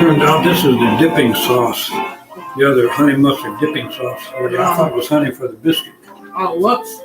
Turned out this is the dipping sauce. The other honey mustard dipping sauce. I thought it was honey for the biscuit. Oh, whoops.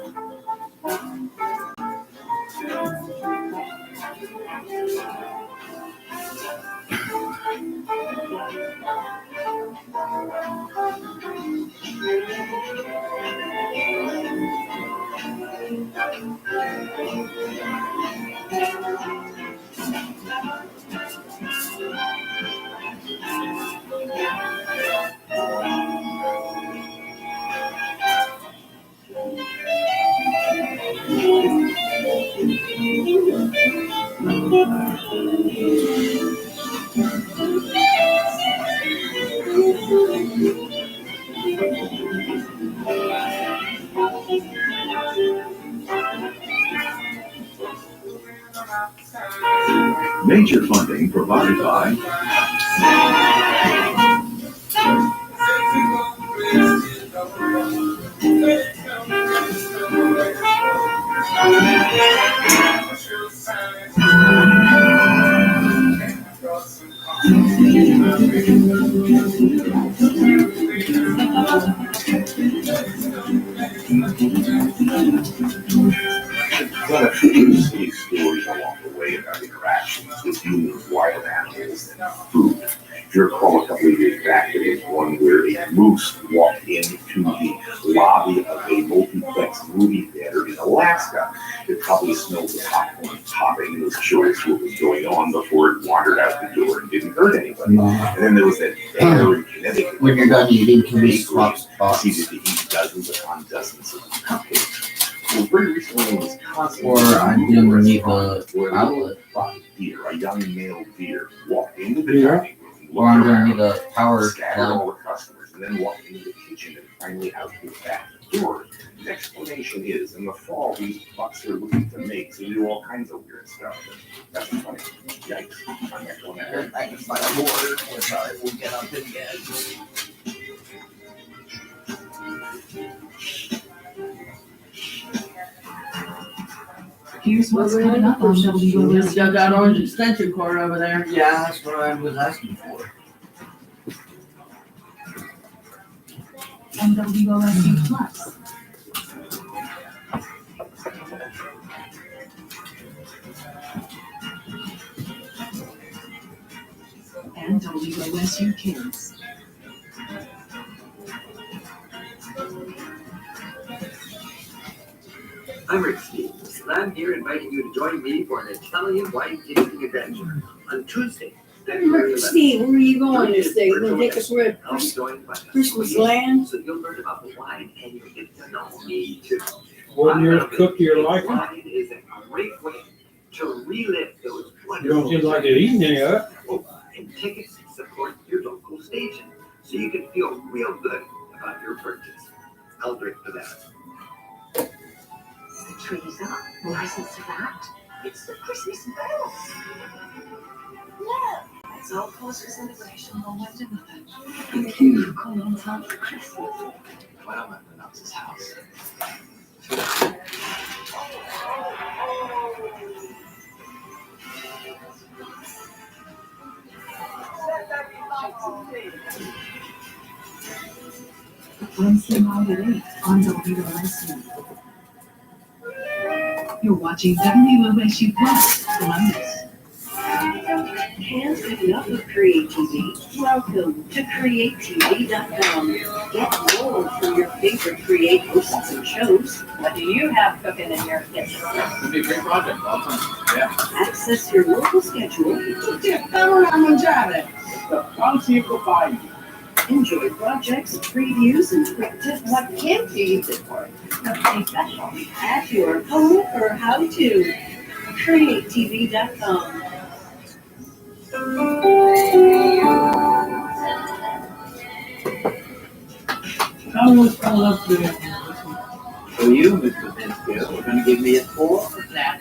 Major funding provided by Got a few silly stories along the way about interactions with humans, wild animals, and food. If you recall a couple of years back, there was one where a moose walked into the lobby of a multiplex movie theater in Alaska. It probably smelled the popcorn popping and was curious what was going on before it wandered out the door and didn't hurt anybody. And then there was that bear in Connecticut. When you're done eating, can we swap spots? Proceeded to eat dozens upon dozens of cupcakes. Well, very recently in Wisconsin, Or I'm underneath the outlet. Deer, a young male deer, walked into the dining room, Or underneath the power scattered all plug. the customers, and then walked into the kitchen and finally out the back door. The explanation is, in the fall, these bucks are looking to make, so they do all kinds of weird stuff. That's funny. Yikes. I'm not going there. I can find a water, which I will get up and get. Here's what's coming up on WOSU. Just got that orange extension cord over there. Yeah, that's what I was asking for. And WOSU Plus. And WOSU Kids. I'm Rick Stevens, and I'm here inviting you to join me for an Italian wine tasting adventure on Tuesday, February 11th. Steve, where are you going this day? You gonna take us where I'll be joined by Christmas land? so you'll learn about the wine and you'll get to know me too. One year's cook your liking. Wine is a great way to relive those You wonderful don't seem like you're eating any of it. and tickets support your local station so you can feel real good about your purchase. I'll drink to that. The trees up, license to that. It's the Christmas bells. Look, it's all cause for celebration on Wednesday night. And you call on time for Christmas. Well, I'm at the Knox's house. Wednesday night at 8 on WOSU. You're watching WOSU Plus Columbus. Hands good enough with Create TV. Welcome to CreateTV.com. Get more from your favorite Create hosts and shows. What do you have cooking in your kitchen? It'd be a great project, all the time. Yeah. Access your local schedule. Enjoy projects, previews, and quick tips. What can't you use it for? Nothing special. At your home or how to. CreateTV.com. How was all up there? So you, Mr. Pinskill, are gonna give me a 4 for that?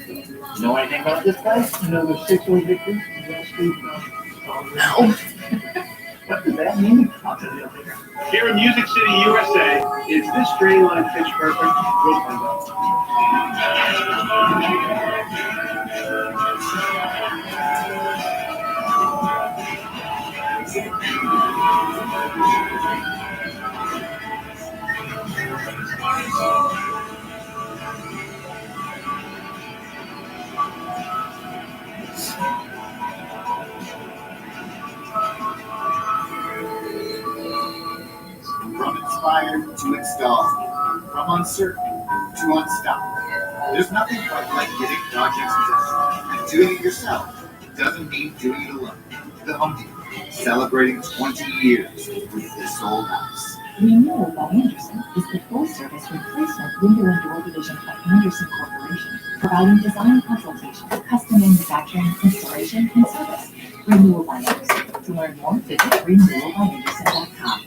Know anything about this place? You know the 6-way victory? Wall Street? No. What does that mean? I'll tell you later. Here in Music City, USA, is this drain line pitch perfect? We'll find out. From inspired to installed, from uncertain to unstoppable. There's nothing quite like getting projects done. And doing it yourself doesn't mean doing it alone. The Home Depot, celebrating 20 years with this old house. Renewal by Anderson is the full-service replacement window and door division of Anderson Corporation, providing design consultation, custom manufacturing, installation, and service. Renewal by Anderson. To learn more, visit renewalbyanderson.com.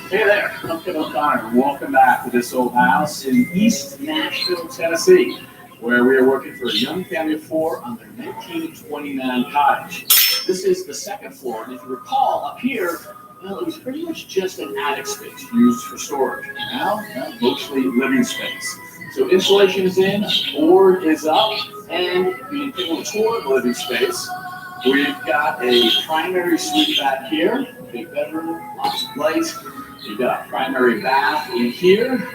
Hey there, I'm Kevin O'Connor, and welcome back to This Old House in East Nashville, Tennessee, where we are working for a young family of 4 on their 1929 cottage. This is the second floor, and if you recall, up here, well, it was pretty much just an attic space used for storage. Now, mostly living space. So insulation is in, board is up, and if you take a tour of the living space, we've got a primary suite back here, big bedroom, lots of lights. You've got a primary bath in here.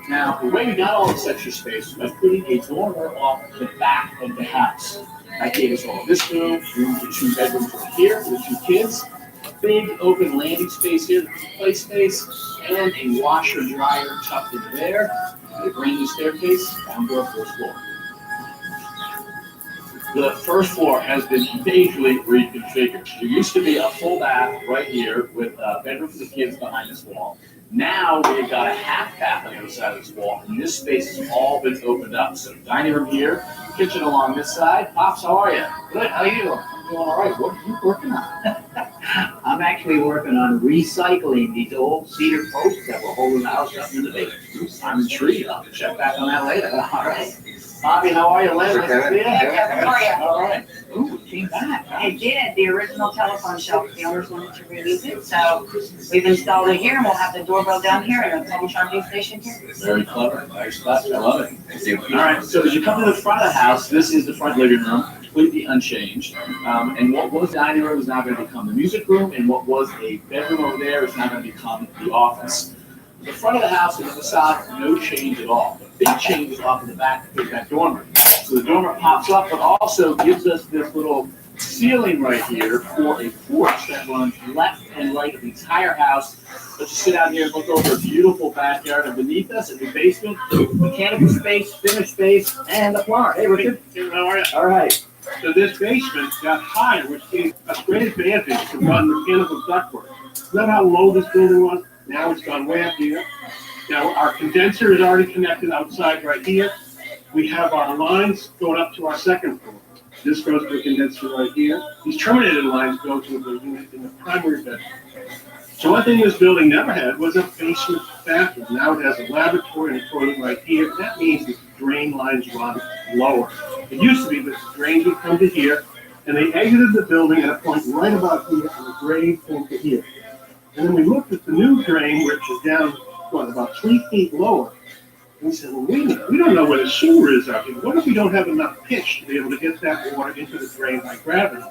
Now, the way we got all this extra space was by putting a dormer off the back of the house. That gave us all this room for 2 bedrooms right here for the 2 kids, big open landing space here, play space, and a washer dryer tucked in there, and a brand new staircase down to our first floor. The first floor has been majorly reconfigured. There used to be a full bath right here with a bedroom for the kids behind this wall. Now we've got a half bath on the other side of this wall, and this space has all been opened up. So dining room here, kitchen along this side. Pops, how are you? Good, how are you doing? I'm doing all right. What are you working on? I'm actually working on recycling these old cedar posts that were holding the house up in the basement. I'm intrigued. I'll have to check back on that later. All right. Bobby, how are you? Lynn, nice to see you. Hey, Kevin, how are you? All right. Ooh, it came back. It did, the original telephone shelf, the owners wanted to reuse it, so we've installed it here, and we'll have the doorbell down here and a phone charging station here. Very clever. Nice touch. I love it. All right. So as you come to the front of the house, this is the front living room, completely unchanged. And what was dining room is now going to become the music room, and what was a bedroom over there is now going to become the office. The front of the house and the facade, no change at all. The big change is off in the back of that dormer. So the dormer pops up, but also gives us this little ceiling right here for a porch that runs left and right of the entire house. Let's just sit out here and look over a beautiful backyard, and beneath us in the basement, mechanical space, finished space, and the plumber. Hey, Richard. How are you? All right. So this basement got higher, which gave us great advantage to run mechanical ductwork. Isn't that how low this building was? Now it's gone way up here. Now our condenser is already connected outside right here. We have our lines going up to our second floor. This goes to the condenser right here. These terminated lines go to the unit in the primary bedroom. So one thing this building never had was a basement bathroom. Now it has a laboratory and a toilet right here. That means the drain lines run lower. It used to be that the drains would come to here, and they exited the building at a point right about here, and the drain came to here. And then we looked at the new drain, which is down, about 3 feet lower. And we said, well, wait a minute, we don't know where the sewer is out here. What if we don't have enough pitch to be able to get that water into the drain by gravity?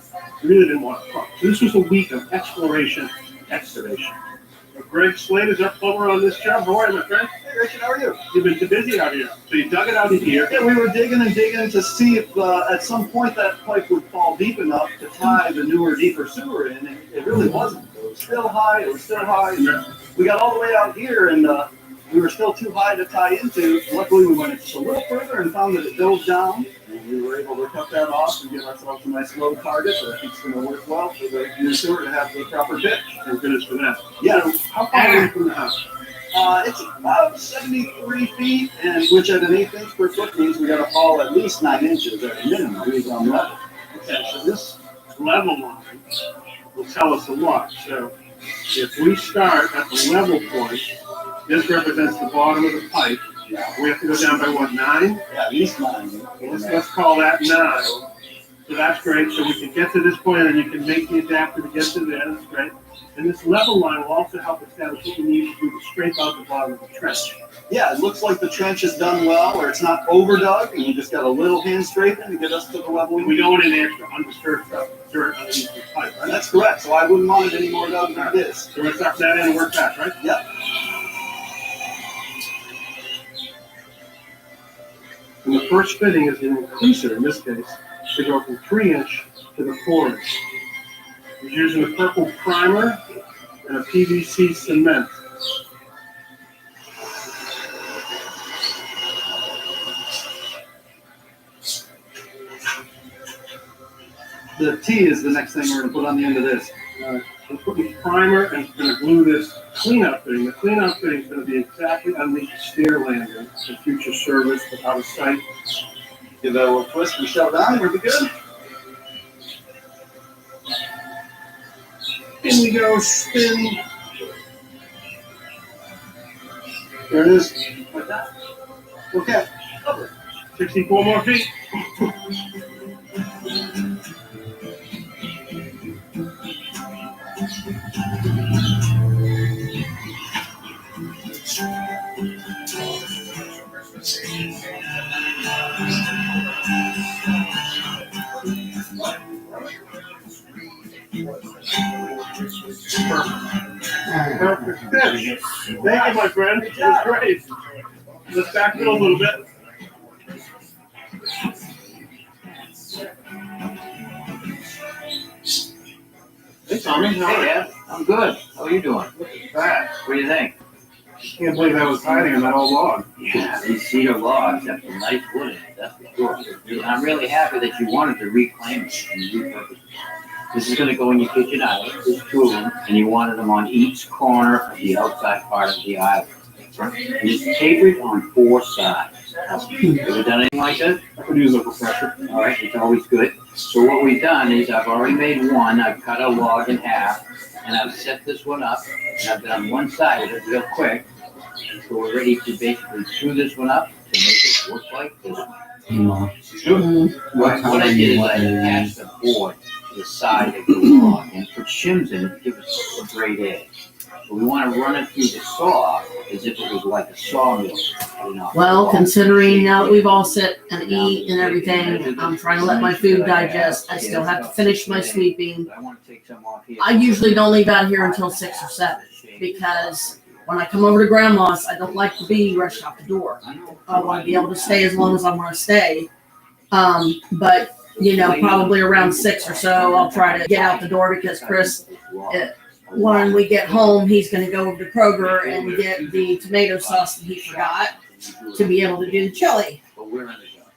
We really didn't want to pump. So this was a week of exploration, excavation. Greg Slade is our plumber on this job. How are you, my friend? Hey, Richard, how are you? You've been too busy out here. So you dug it out of here. Yeah, we were digging and digging to see if at some point that pipe would fall deep enough to tie the newer, deeper sewer in, and it really wasn't. It was still high, it was still high. Yeah. We got all the way out here, and we were still too high to tie into. Luckily, we went just a little further and found that it dove down, and we were able to cut that off and get ourselves a nice low target that I think is going to work well for the new sewer to have the proper pitch. Thank goodness for that. Yeah. So how far are you from the house? It's about 73 feet, and which at an 1/8 inch per foot means we got to fall at least 9 inches at a minimum to be on level. Okay, so this level line will tell us a lot. So if we start at the level point This represents the bottom of the pipe. We have to go down by what, 9? Yeah, at least 9. Let's call that 9. So that's great. So we can get to this point and you can make the adapter to get to there. That's great. And this level line will also help establish what we need to do to scrape out the bottom of the trench. Yeah, it looks like the trench is done well, or it's not overdug, and you just got a little hand scraping to get us to the level We don't want any extra undisturbed stuff, dirt underneath the pipe, right? That's correct. So I wouldn't want it any more dug than this. So let's suck that in and work back, right? Yep. And the first fitting is an increaser, in this case, to go from 3-inch to the 4-inch. We're using a purple primer and a PVC cement. The T is the next thing we're going to put on the end of this. We're putting primer and going to glue this cleanout fitting. The cleanout fitting is going to be exactly underneath the stair landing for future service, but out of sight. Give that a little twist and shove down. We'll be good. In we go, spin. There it is. Like that. Okay. 64 more feet. Perfect. Thank you, my friend. It was great. Let's back it a little bit. Hey, Tommy. Hey, Ed. I'm good. How are you doing? What do you think? Can't believe I was hiding in that old log. Yeah, these cedar logs have some nice wood in it, that's for sure. And I'm really happy that you wanted to reclaim it and repurpose it. This is gonna go in your kitchen island, there's 2 of them, and you wanted them on each corner of the outside part of the island. And it's tapered on 4 sides. Ever done anything like this? I could use a refresher. All right, it's always good. So what we've done is I've already made one, I've cut a log in half, and I've set this one up, and I've done one side of it real quick. So we're ready to basically screw this one up to make it look like this one. What I did is I attached the board to the side of the log and put shims in it to give it a great edge. So we want to run it through the saw as if it was like a sawmill. Well, considering now that we've all sit and eat and everything, I'm trying to let my food digest. I still have to finish my sweeping. I usually don't leave out here until 6 or 7 because when I come over to Grandma's, I don't like to be rushed out the door. I want to be able to stay as long as I want to stay. But, you know, probably around 6 or so, I'll try to get out the door because Chris, when we get home, he's going to go over to Kroger and get the tomato sauce that he forgot to be able to do the chili. But we're in the job.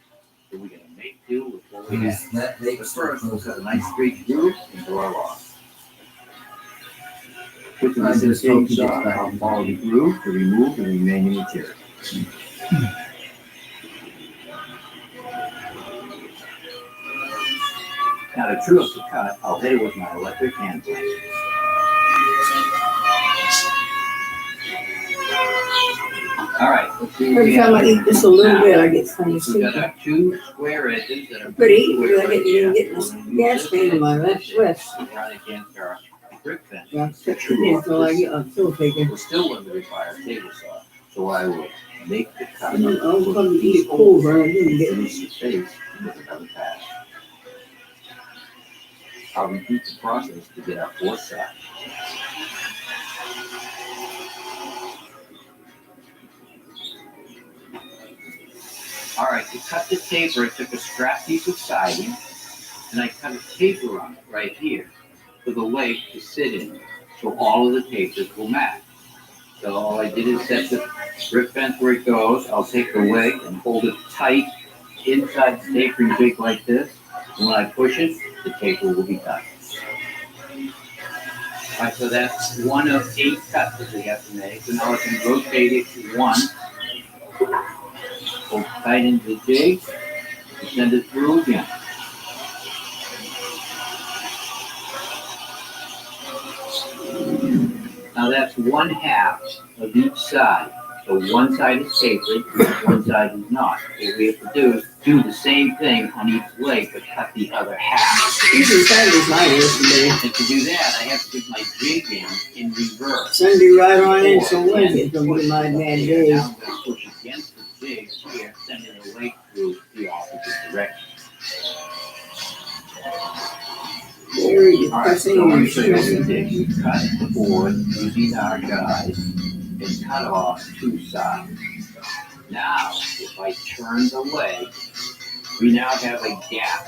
So we're going to make do with what we have. But first, we'll cut a nice straight groove into our log. With the same saw, I'll follow the groove to remove the remaining material. Now to true up the cut, I'll hit it with my electric hand blade. All right, let's see. Every time I eat just a little bit, I get funny We got our 2 square edges that are pretty eat, I get this gas pain in my left wrist. right against our brick fence. Yeah, until I get a pill taken. We're still limited by our table saw, so I will make the cut. And then I'll come to eat it cold, right? I didn't get Finish the face with another pass. I'll repeat the process to get our 4th side. All right, to cut the taper, I took a scrap piece of siding and I cut a taper on it right here for the leg to sit in, so all of the tapers will match. So all I did is set the brick fence where it goes. I'll take the leg and hold it tight inside the tapering jig like this. And when I push it, the taper will be cut. All right, so that's 1 of 8 cuts that we have to make. So now I can rotate it to 1. Hold tight into the jig and send it through again. Now Now that's one half of each side. So one side is tapered, one side is not. What we have to do is do the same thing on each leg, but cut the other half. You can say this like yesterday. And to do that, I have to put my jig in reverse. Sunday right on in, so Wednesday it's gonna be my bad day. Now I'm gonna push against the jig here, sending the leg through the opposite direction. Very good. All right, so let me show you what we did. We cut the board using our guide and cut off two sides. Now, if I turn the leg, we now have a gap.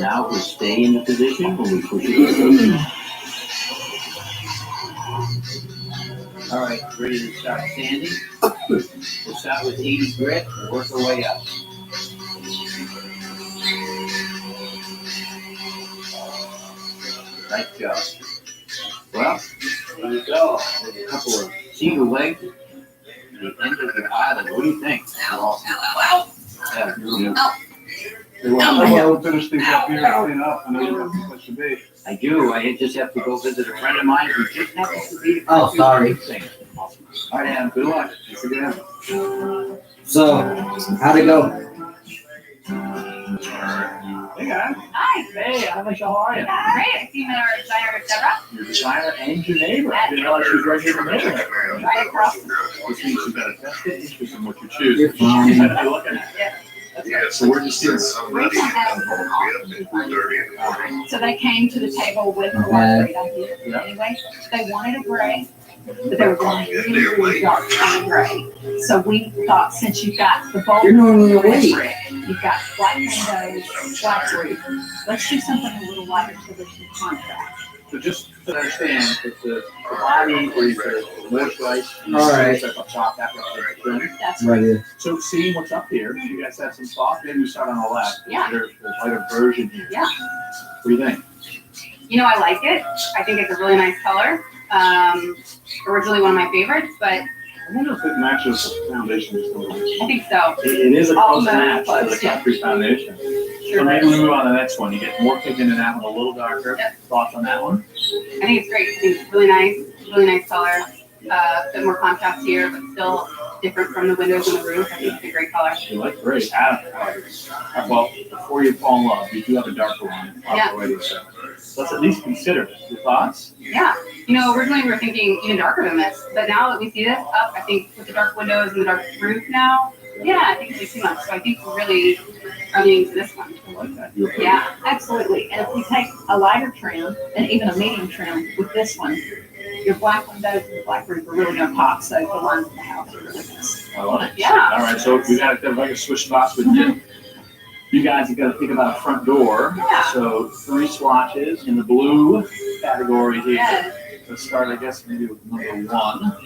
Now we'll stay in the position when we push it. All right, ready to start sanding? We'll start with 80 grit and work our way up. Nice job. Well, there you go. There's a couple of cedar legs at the end of the island. What do you think? Yeah, Well, we'll finish things up here and clean up. I know you have a place to be. I do. I just have to go visit a friend of mine who just happens to be. Oh, sorry. Awesome. All right, Adam. Good luck. Thanks again. So, how'd it go? Hey, guys. Hi. Hey, Alicia, how are you? Great. I see you met our designer, Deborah. Your designer and your neighbor. I didn't realize she was right here in the neighborhood. Right across. Which means you better test it, interest in what you choose. You're fine. You better be looking at it. Yeah. Yeah, so where'd you see this? So they came to the table with a lot of great ideas. Anyway, they wanted a gray, but they were going really, really dark on the gray. So we thought, since you've got the bold You're normally awake. brick, you've got black windows, black roof, let's do something a little lighter so there's some contrast. So just to understand, it's the body or the moisturize. All right. Up top, that represents the trim. That's Right here. So seeing what's up here, you guys have some thoughts. Maybe we start on the left. Yeah. There's a lighter version here. Yeah. What do you think? You know, I like it. I think it's a really nice color. Originally one of my favorites, but I wonder if it matches the foundation just a little bit. I think so. It is a All close match to the close, yeah. concrete foundation. So Sure. maybe we move on to the next one. You get more pigment in that one, a little darker. Yep. Thoughts on that one? I think it's great. I think it's really nice color. A bit more contrast here, but still different from the windows and the roof. I think it's a great color. You like great. Adam, well, before you fall in love, you do have a darker one Yeah. already, so let's at least consider it. Your thoughts? Yeah. You know, originally we were thinking even darker than this, but now that we see this up, I think with the dark windows and the dark roof now, yeah, I think it's too much. So I think we're really leaning to this one. I like that. You okay? Yeah. Absolutely. And if we take a lighter trim and even a medium trim with this one, your black windows and the black roof are really gonna pop, so the lines of the house are really nice. I love it. Yeah. All right, so we got to like a switch spots with you. You guys have got to think about a front door. Yeah. So 3 swatches in the blue category here. Yeah. Let's start, I guess, maybe with number 1.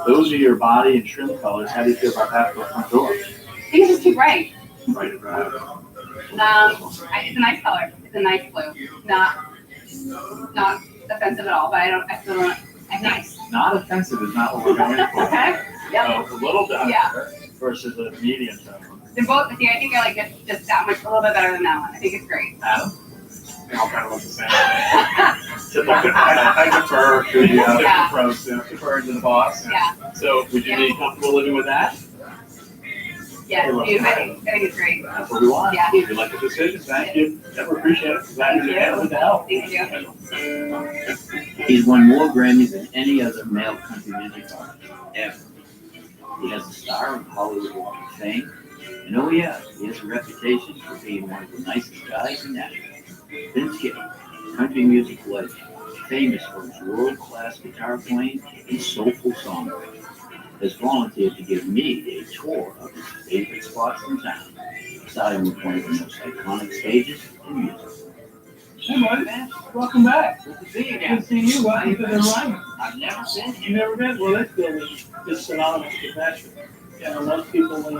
Those are your body and trim colors. How do you feel about that for a front door? I think it's just too bright. Right. It's a nice color. It's a nice blue. Not offensive at all, but I still don't, it's nice. Not offensive is not what we're going for. Okay. Yep. So a little darker Yeah. versus a medium tone. They're both, see, I think I like this just that much, a little bit better than that one. I think it's great. Adam? They all kind of look the same. I defer to the Yeah. pros, defer to the boss. Yeah. So would you be comfortable living with that? Yeah, dude, I think it's great. That's what we want. Yeah. We like the decision. Thank you. Never appreciate it. Glad you're able to help. Thank you. He's won more Grammys than any other male country music artist ever. He has a star of Hollywood Walk of Fame. And oh yeah, he has a reputation for being one of the nicest guys in Nashville. Vince Gill, country music legend, famous for his world-class guitar playing and soulful songwriting, has volunteered to give me a tour of his favorite spots in town, starting with one of the most iconic stages in music. Hey, buddy. Welcome back. Good to see you Good again. to see you. Welcome to the alignment. I've never been here. You never been? Well, this building is synonymous with Nashville. And most people, when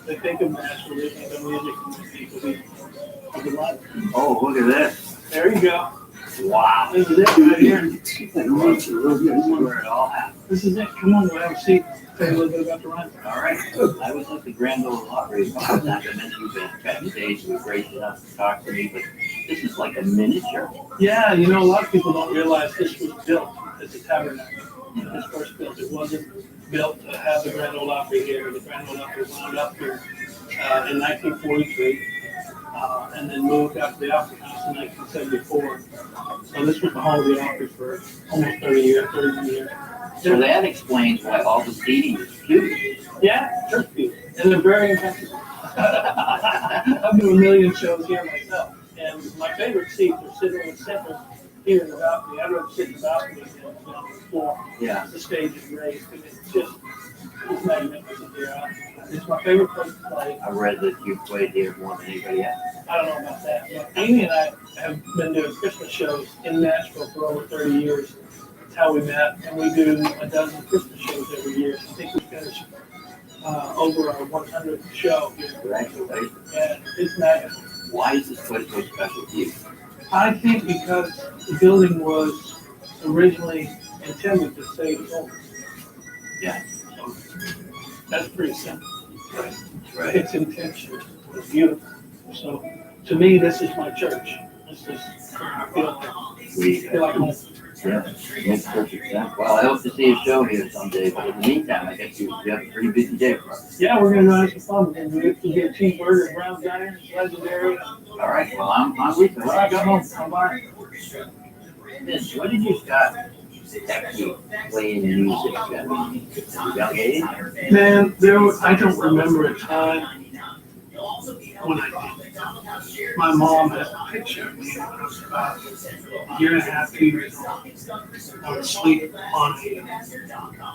they think of Nashville, they think of music and of the life. Oh, look at this. There you go. Wow. This is it right here. This is where it all happened. This is it. Come on, we'll have a seat. Tell you a little bit about the run. All right. I was at the Grand Ole Opry a couple of times. I mentioned you've been backstage. You were great enough to talk to me, but This is like a miniature. Yeah, you know, a lot of people don't realize this was built as a tabernacle. When it was first built, it wasn't built to have the Grand Ole Opry here. The Grand Ole Opry wound up here in 1943, and then moved out to the Opry House in 1974. So this was the home of the Opry for almost 31 years. So that explains why all the seating is huge. Yeah, church pews, and they're very uncomfortable. I've done a million shows here myself, and my favorite seats are sitting in the center here in the balcony. I'd rather sit in the balcony than on the floor. Yeah. The stage is raised, and it's magnificent here. It's my favorite place to play. I read that you played here more than anybody else. I don't know about that, but Amy and I have been doing Christmas shows in Nashville for over 30 years. That's how we met, and we do a dozen Christmas shows every year. I think we finished over our 100th show here. Congratulations. Yeah, it's magical. Why is this place so special to you? I think because the building was originally intended to save souls. Yeah. So that's pretty simple. Right. Its intention is beautiful. So to me, this is my church. This is where I feel like home. Yeah, makes perfect sense. Well, I hope to see a show here someday, but in the meantime, I guess you have a pretty busy day for us. Yeah, we're gonna have some fun. We're gonna get a cheeseburger at Brown Diner. It's legendary. All right, well, I'm hungry. All right, go home. Come by. Vince, what did you start actually playing music at a young age? Man, I don't remember a time when I did. My mom has a picture of me when I was about a year and a half, 2 years old. I would sleep on a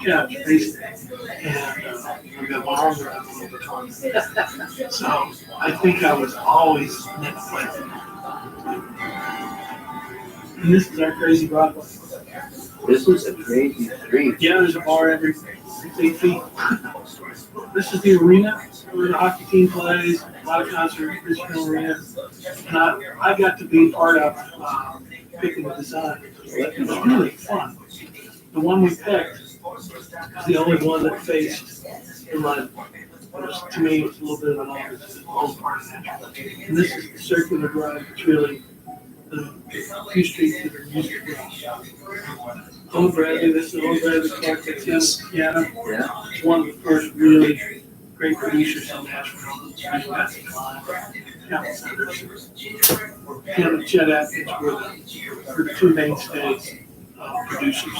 couch, basically, and I've got my arms around me all the time. So I think I was always meant to play. And this is our crazy Broadway. This is a crazy street. Yeah, there's a bar every 8 feet. This is the arena where the hockey team plays, a lot of concerts, Christian arena. And I got to be part of picking the design. It was really fun. The one we picked was the only one that faced the mud. To me, it was a little bit of an old part of that. And this is the circular drive. It's really the few streets that are used to grow. Old Bradley, this is Old Bradley Clark, that's his piano. Yeah. It's one of the first really great producers in Nashville. Countless others. Him and Chet Atkins were the two mainstays producers.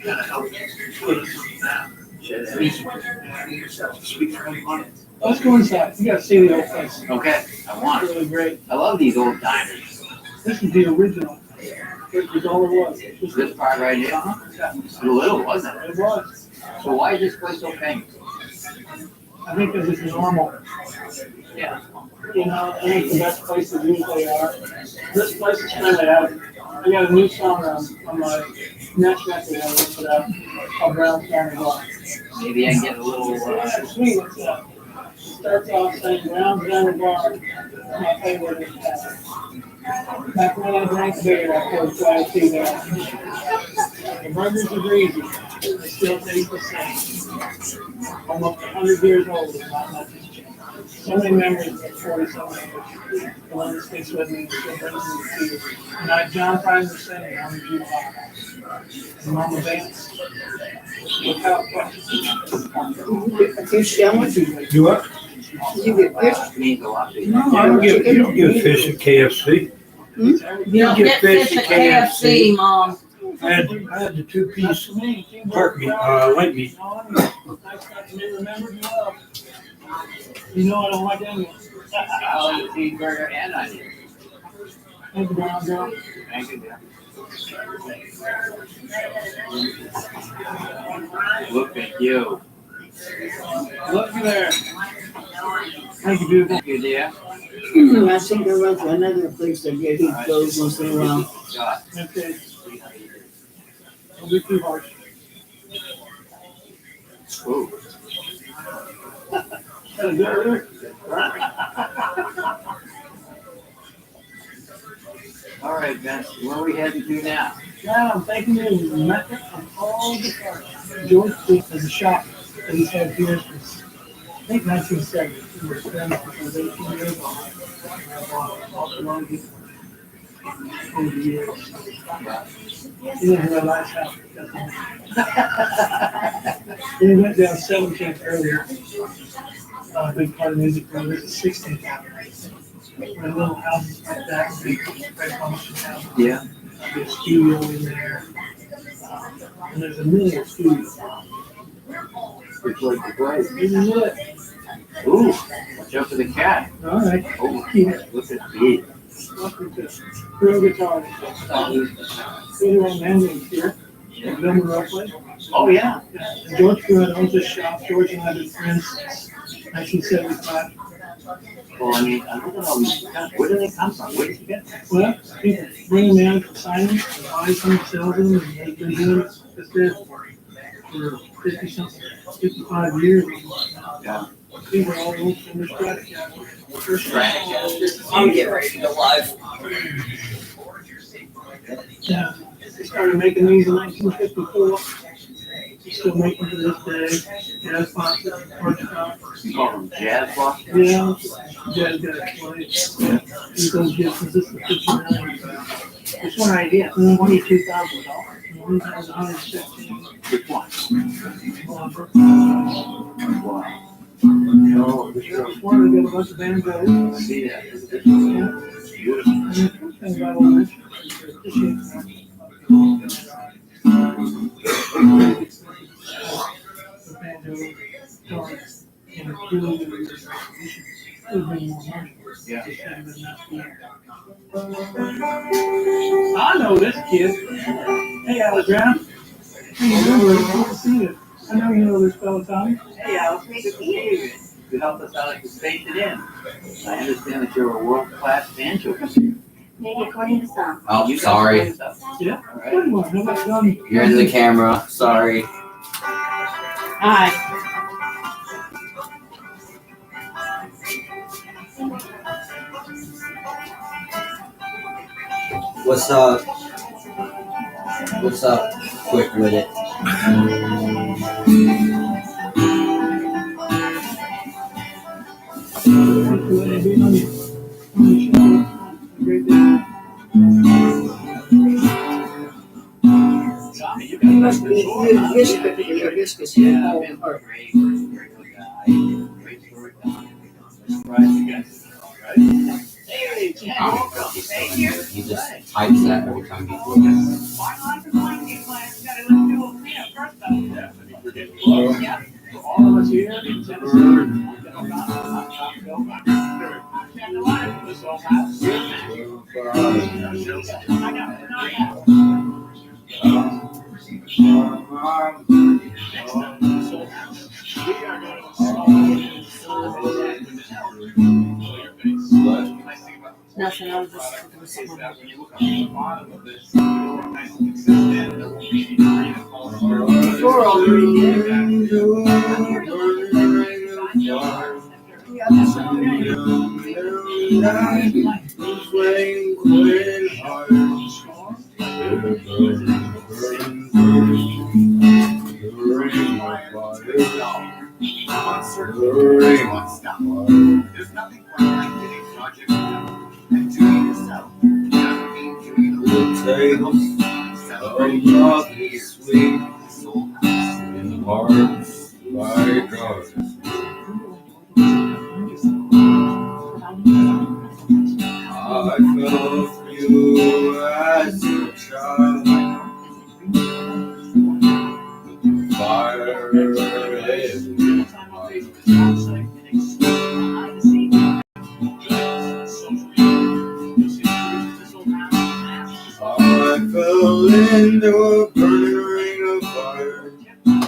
Kind of helped put us on that. Music. Sweet friend of mine. Let's go inside. You gotta see the old place. Okay, I want It's it. really great. I love these old diners. This is the original. It was all it was. It was This part right here, a little, wasn't it? It was. So why is this place so famous? I think because it's normal. Yeah. You know, I think the best places usually are. This place is kind of out. I got a new song on my next record I want to put out called Brown County Bar. Maybe I can get a little. Yeah, sweet. It starts off saying Brown County Bar. My favorite is back when I drank beer, I could try to see that. The burgers are greasy. They still taste the same. Almost 100 years old, and not much has changed. So many memories of 40-something years. The one that sticks with me, still brings me to tears. And I, John Primer sang it on the jukebox. And on the bass. Without A fish sandwich? Do what? Did you get fish? Means a lot to you. You don't get fish at KFC. You don't get fish at KFC, Mom. I had the two-piece pork meat, light meat. You know I don't like onions. I'll eat cheeseburger and onions. Thank you, Brown Girl. Thank you, dear. Look at you. Look there. Thank you, beautiful. Thank you, dear. I think I went to another place that get heat clothes once in a while. God. Okay. Don't be too harsh. Ooh. Gotta get her. All right, Vince, where are we heading to now? Now I'm taking you to the Mecca of all the parts. George Street is a shop that he's had here since think 1970. We were friends when I was 18 years old. And I bought the wonky over the years. He didn't realize how. He went down 17th earlier. Big part of music room. There's a 16th out. Where little houses like that, big function house. Yeah. There's a studio in there. And there's a million studios. It's like the place. Isn't it? Ooh, watch out for the cat. All right. Oh, look at me. Welcome to Real Guitar. Anyone landing here? Number roughly. Oh, yeah. And George Pruitt owns this shop. George and I have been friends since 1975. Well, I mean, I look at all these cats. Where do they come from? Where did you get them? Well, people bring them in for signings, and buy them, sell them, and they've been doing this there for 50-something, 55 years. Yeah. These are all old from the Stratocaster. First Stratocaster. I'm getting ready to go live. Yeah, they started making these in 1954. They're still making to this day. Jazz boxes, hard top. You call them jazz boxes? Yeah, jazz guys play. These old Gibsons, this is the 59. Just one idea. $22,000. One has 115. Which one? Wow. No, this is one. They got a bunch of banjos. I see that. Yeah. Beautiful. And the first thing about all this is the shape. The banjo, guitars, and the really would bring more money. Yeah. Just haven't been enough here. I know this kid. Hey, Alexander. Hey, you doing? Good to see you. I know you know this fellow, Tommy. Hey, Alex, great to see you. You helped us out at the Space It In. I understand that you're a world-class banjo player. Maybe according to some. Oh, You guys sorry. play this up? Yeah. All right. Good one. How about Johnny? You're in the camera. Sorry. Hi. What's up? What's up? Quick with it. Tommy, you You got must be your viscous. Yeah, I've been great. Very good guy. Great story time. Surprised you guys. All right. Hey, Jen, welcome. Thank you. He just types that every time he Why not the wonky class? Gotta let you do a cleanup first though. Yeah, I think we're getting close. Yeah. For all of us here in Tennessee, Check the line. this all happens. I got it. Not yet. Nothing, I was just looking Is for that when you look on the bottom of this, it's nice and consistent, there will be green and color. Before all three did. There's nothing quite like getting projects done and doing it yourself. Doesn't mean doing it alone. Sweet in hearts like ours. I felt you as a child. Fire in I fell into a burning ring of fire.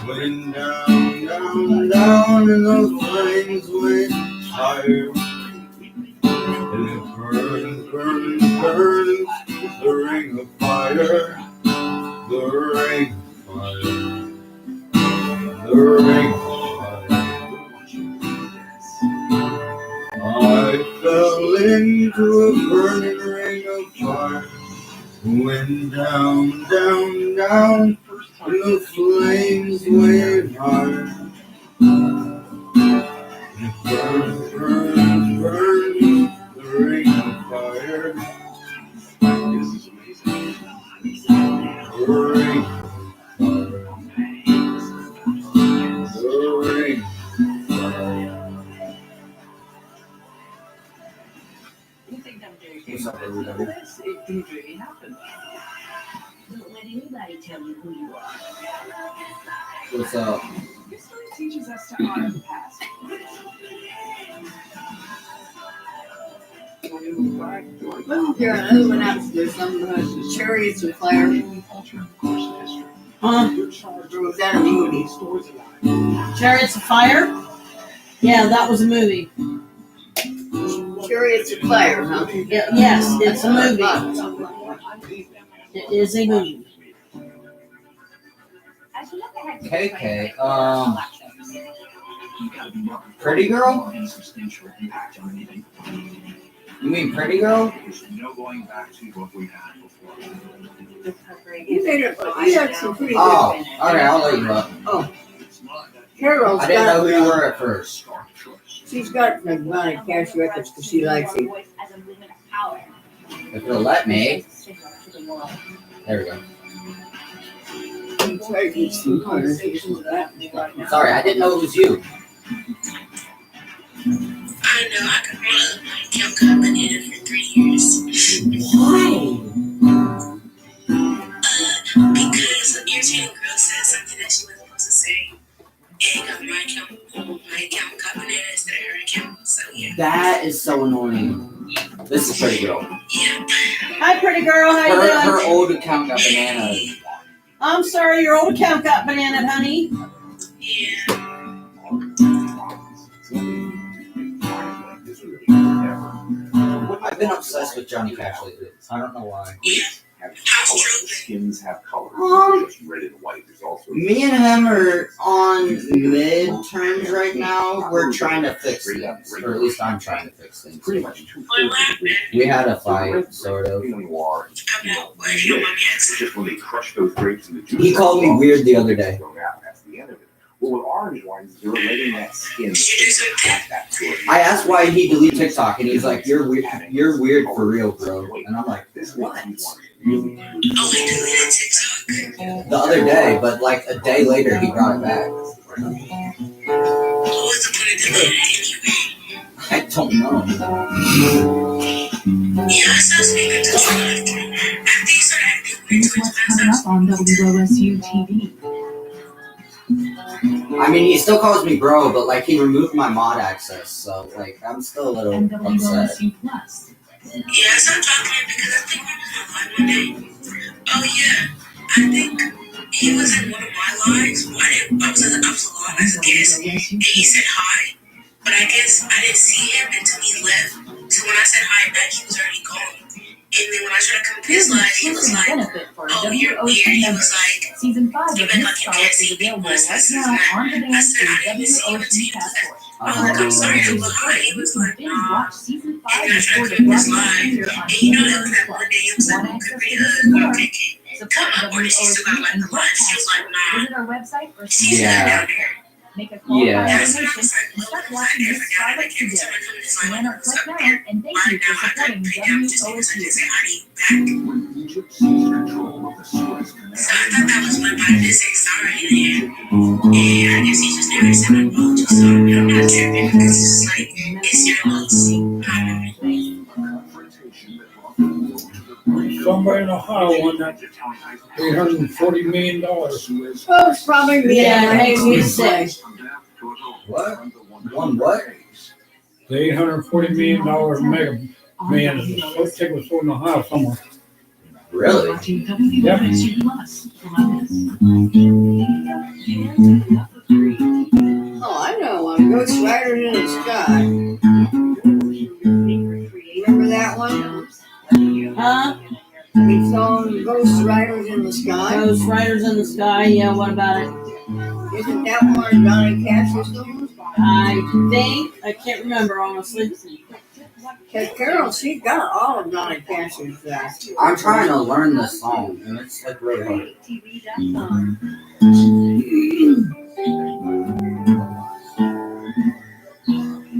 Went down, down, down, and the flames went higher. And it burns, burns, burns, the ring of fire, the ring of fire, the ring of fire. I fell into a burning ring of fire. Went down, down, down, and the flames went higher. What's up? History teaches us to honor the past. Wasn't there another one out there, some Chariots of Fire? Huh? Or was that a movie? Chariots of Fire? Yeah, that was a movie. Chariots of Fire, huh? Yeah, yes, it's a movie. It is a movie. KK, Pretty Girl? You mean Pretty Girl? You had some pretty good. Oh, okay, I'll let you up. Oh. Carol's I didn't know got, who you were at first. she's got the Johnny Cash records because she likes it. If you'll let me. There we go. Sorry, I didn't know it was you. I know I could run my account company in for 3 years. Why? Because an irritating girl said something that she wasn't supposed to say. And got my account got bananas instead of her account. So yeah. That is so annoying. This is Pretty Girl. Yeah. Hi, pretty girl. How you doing? Her old account got bananas. I'm sorry, your old account got banana, honey. Yeah. I've been obsessed with Johnny Cash lately. I don't know why. Skins have color. Just red and white. There's also Me and him are on mid-terms right now. We're trying to fix things. Or at least I'm trying to fix things. pretty much 2/3 of it. We had a fight, sort of. Just when they crush those grapes in the juice. He called me weird the other day. That's the end of it. Well, with orange wines, you're letting that skin. I asked why he deleted TikTok, and he's like, "You're weird. You're weird for real, bro." And I'm like, "What?" The other day, but like a day later, he brought it back. I don't know. Here's what's coming up on WOSU TV. I mean, he still calls me bro, but like he removed my mod access, so like I'm still a little upset. WOSU Plus. Yeah, I stopped talking to him because I think he was on live one day. Oh yeah, I think he was in one of my lives. I was alone as a guest, and he said hi, but I guess I didn't see him until he left. So when I said hi back, he was already gone. And then when I tried to come to his live, he was like, "Oh, you're weird." He was like, Season 5 of "You Miss meant like you Scarlet can't is see available people." right now on demand I said, through "I didn't see you until WOSU you left." Passport. I was like, "I'm sorry, but hi." He was like, Binge "Nah." watch Season 5 And I tried before to the come to his Black live, Premiere on and you know that WOSU one day he was like, One "Could access be to the a support come up," or did she still got like and the lunch? She was like, "Nah." Visit our website or She's not down there. make a call Yeah. by donation and start watching Miss Scarlet today. Scan or click now, and thank you for supporting WOSU. So I thought that was one body to say sorry there. And I guess he just never said I apologize. So I'm not tripping because it's just like, it's your loss. Somebody in Ohio won that $840 million. Oh, it's probably me. Yeah, it makes me sick. What? Won what? The $840 million mega man ticket was sold in Ohio somewhere. Really? Yep. Oh, I know one. Ghost Riders in the Sky. Remember that one? Huh? The song Ghost Riders in the Sky. Ghost Riders in the Sky. Yeah, what about it? Isn't that one of Johnny Cash's songs? I think. I can't remember, honestly. Because Carol, she's got all of Johnny Cash's. I'm trying to learn this song, and it's like really hard.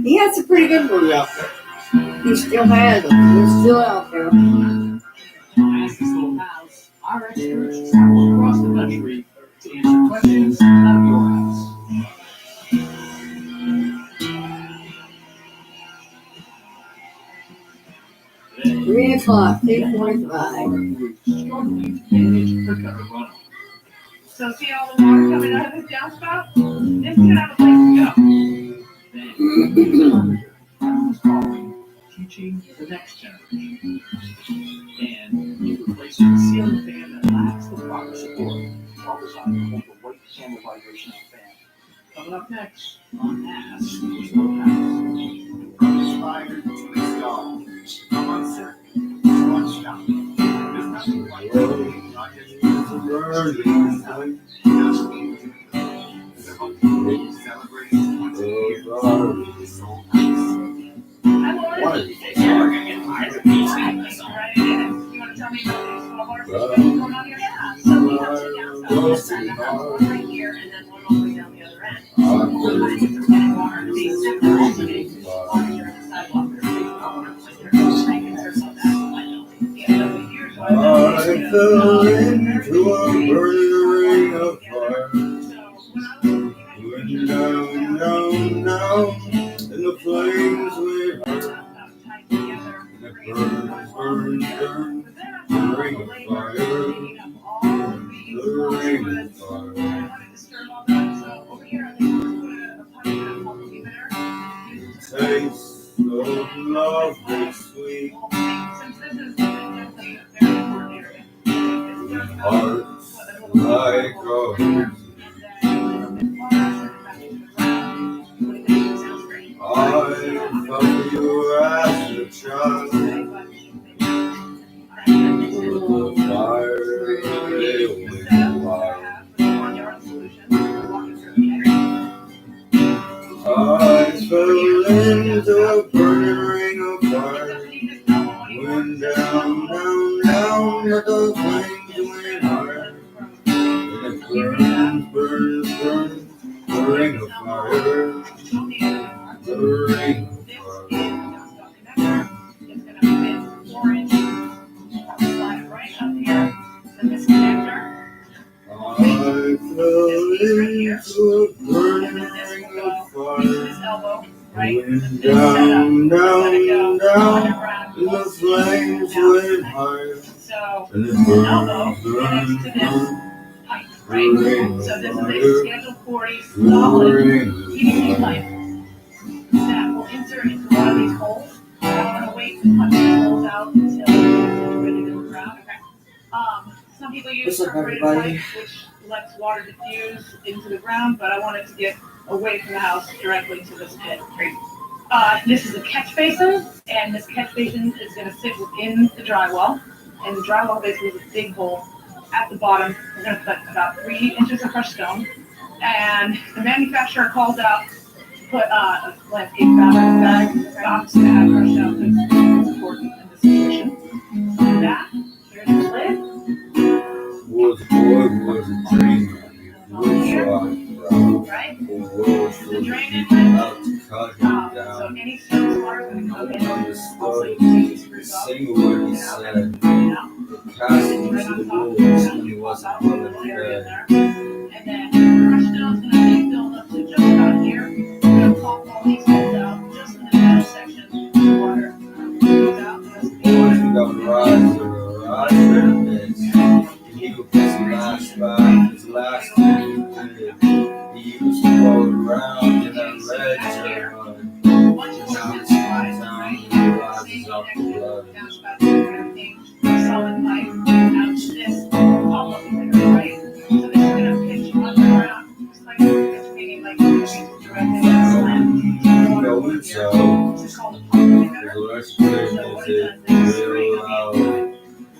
He has some pretty good ones out there. He still has them. They're still out there. Our experts travel across the country to answer questions about your house. Three o'clock, 3:45. So see all the water coming out of this downspout? This could have a place to go. Teaching the next generation. And you replace the ceiling fan that lacks the proper support, all designed to hold the white camera vibrational fan. Coming up next on Ask the Slow House. Inspired to install. Come on, sir. One stop. There's nothing like it. Not just celebrating 20 years. Soul House. What is it? You want to tell me about these small water going on here? Yeah, so we have two downspouts and the house one right here and then one all the way down the other end. One is for getting water, they sit there all day, water during the sidewalk, or they don't want to put their own tank and there's some back liability. Yeah, so here's why I fell into a burning ring of fire. Went down, down, down, and the flames went high. And it burned, burned, burned, the ring of fire, the ring of fire. The taste of love is sweet. Hearts like ours. I felt you as a child. With the fire, it went wild. I fell into a burning ring of fire. Went down, down, down, but the flames went higher. And it burns, burns, burns, the ring of fire, the ring of fire. I fell into a burning ring of fire. Went down, down, down, and the flames went higher. And it burned, burned, burned. Right? So this is a Schedule 40 solid PVC pipe that will insert into one of these holes. I don't want to wait to punch the holes out until it's ready to go around. Okay. Some people use perforated pipe, which lets water diffuse into the ground, but I want it to get away from the house directly to this pit. This is a catch basin, and this catch basin is going to sit within the drywall, and the drywall basically is a big hole. At the bottom, we're going to put about 3 inches of crushed stone, and the manufacturer calls out to put a landscape fabric bag box to have crushed stone because it's important in this situation. So with that, here's the lid. Was a boy, was a dream. Right? The drainage lid. Out to cut him So down. any surface water is going to come in. Also, you Understood. can take the screws off. Sing what he said. Cast him to the wolves when he wasn't willing to bed. And then crushed stone's going to be filled up to just about here. We're going to pop all these holes out just in the middle section. Water goes out. Boys, we got riser, riser, bitch. He would piss his last spot, his last thing he did. He used to roll around in that red jerk. Now it's down, he rises up the blood. Solid pipe out to this pop-up emitter, right? So this is gonna pitch on the ground, just like it's meaning like directly at slam. Going so, This is called a pop-up emitter. the rest of it So what is it does is real straight loud.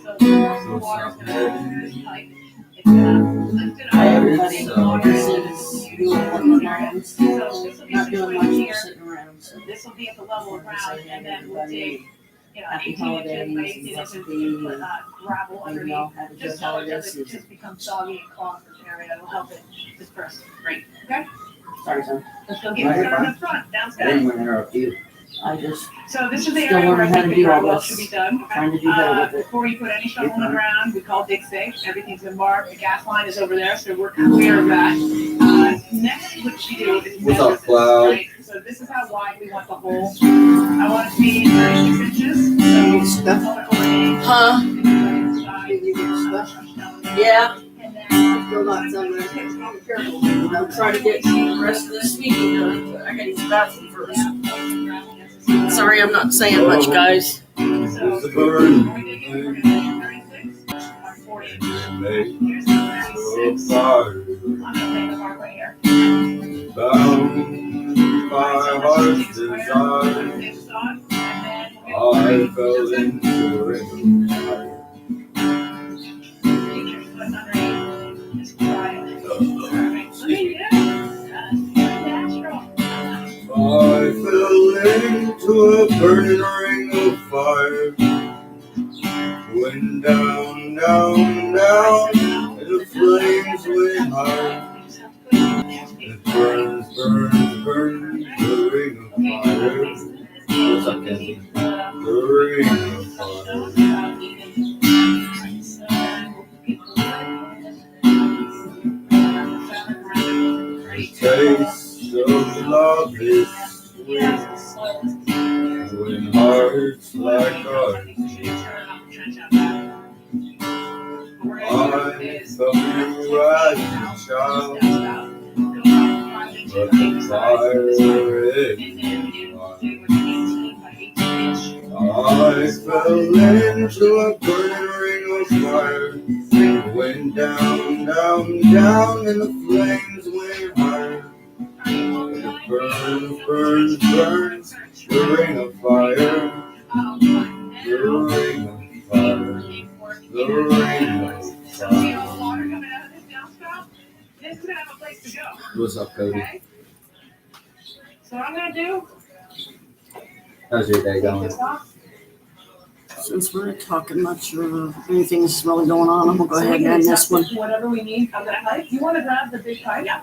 up the water is gonna go through this pipe. It's gonna lift it up. Hi everybody, this is doing one rounds, So this will be not doing much, situated here. just sitting around. So This will be at the level of ground, and then we'll dig, happy 18 inches by holidays, 18 must inches, be, and put gravel you underneath, know, have a good just so it holiday doesn't season. just become soggy and clog for an area. It'll help it disperse. Great. Okay. Sorry, son. Let's go get started up front. Downstairs. interrupt you. I just So this is the still area where I learning how think to the do all drywall this. should be done. Trying to do better with it. Before you put any shovel in the ground, we call dig safe. Everything's been marked. The gas line is over there, so we're clear of that. Next, what you do is What's measure up, Cloud? this, right? So this is how wide we want the hole. I want it to be 36 inches. So I want it over 8. Huh? Did you get stuff? Yeah. And then Still got some I'll try to get the rest of this meeting done, but I gotta use the bathroom first. Sorry, I'm not saying much, guys. It's a burning thing. It makes a fire. Bound by heart's desire, I fell into a ring of fire. I fell into a burning ring of fire. Went down, down, down, and the flames went high. It burns, burns, burns, the ring of fire. What's up, Kenzie? The ring of fire. The taste of love is sweet when hearts like ours meet. I felt you as a child, but the fire is I fell into a burning ring of fire. Went down, down, down, and the flames went higher. And it burns, burns, burns, the ring of fire. The ring of fire. The ring of fire. What's up, Cody? So what I'm gonna do. How's your day going? Since we're not talking much or anything's really going on, I'm gonna go ahead and end this one. Whatever we need of that pipe. You want to grab the big pipe? Yeah.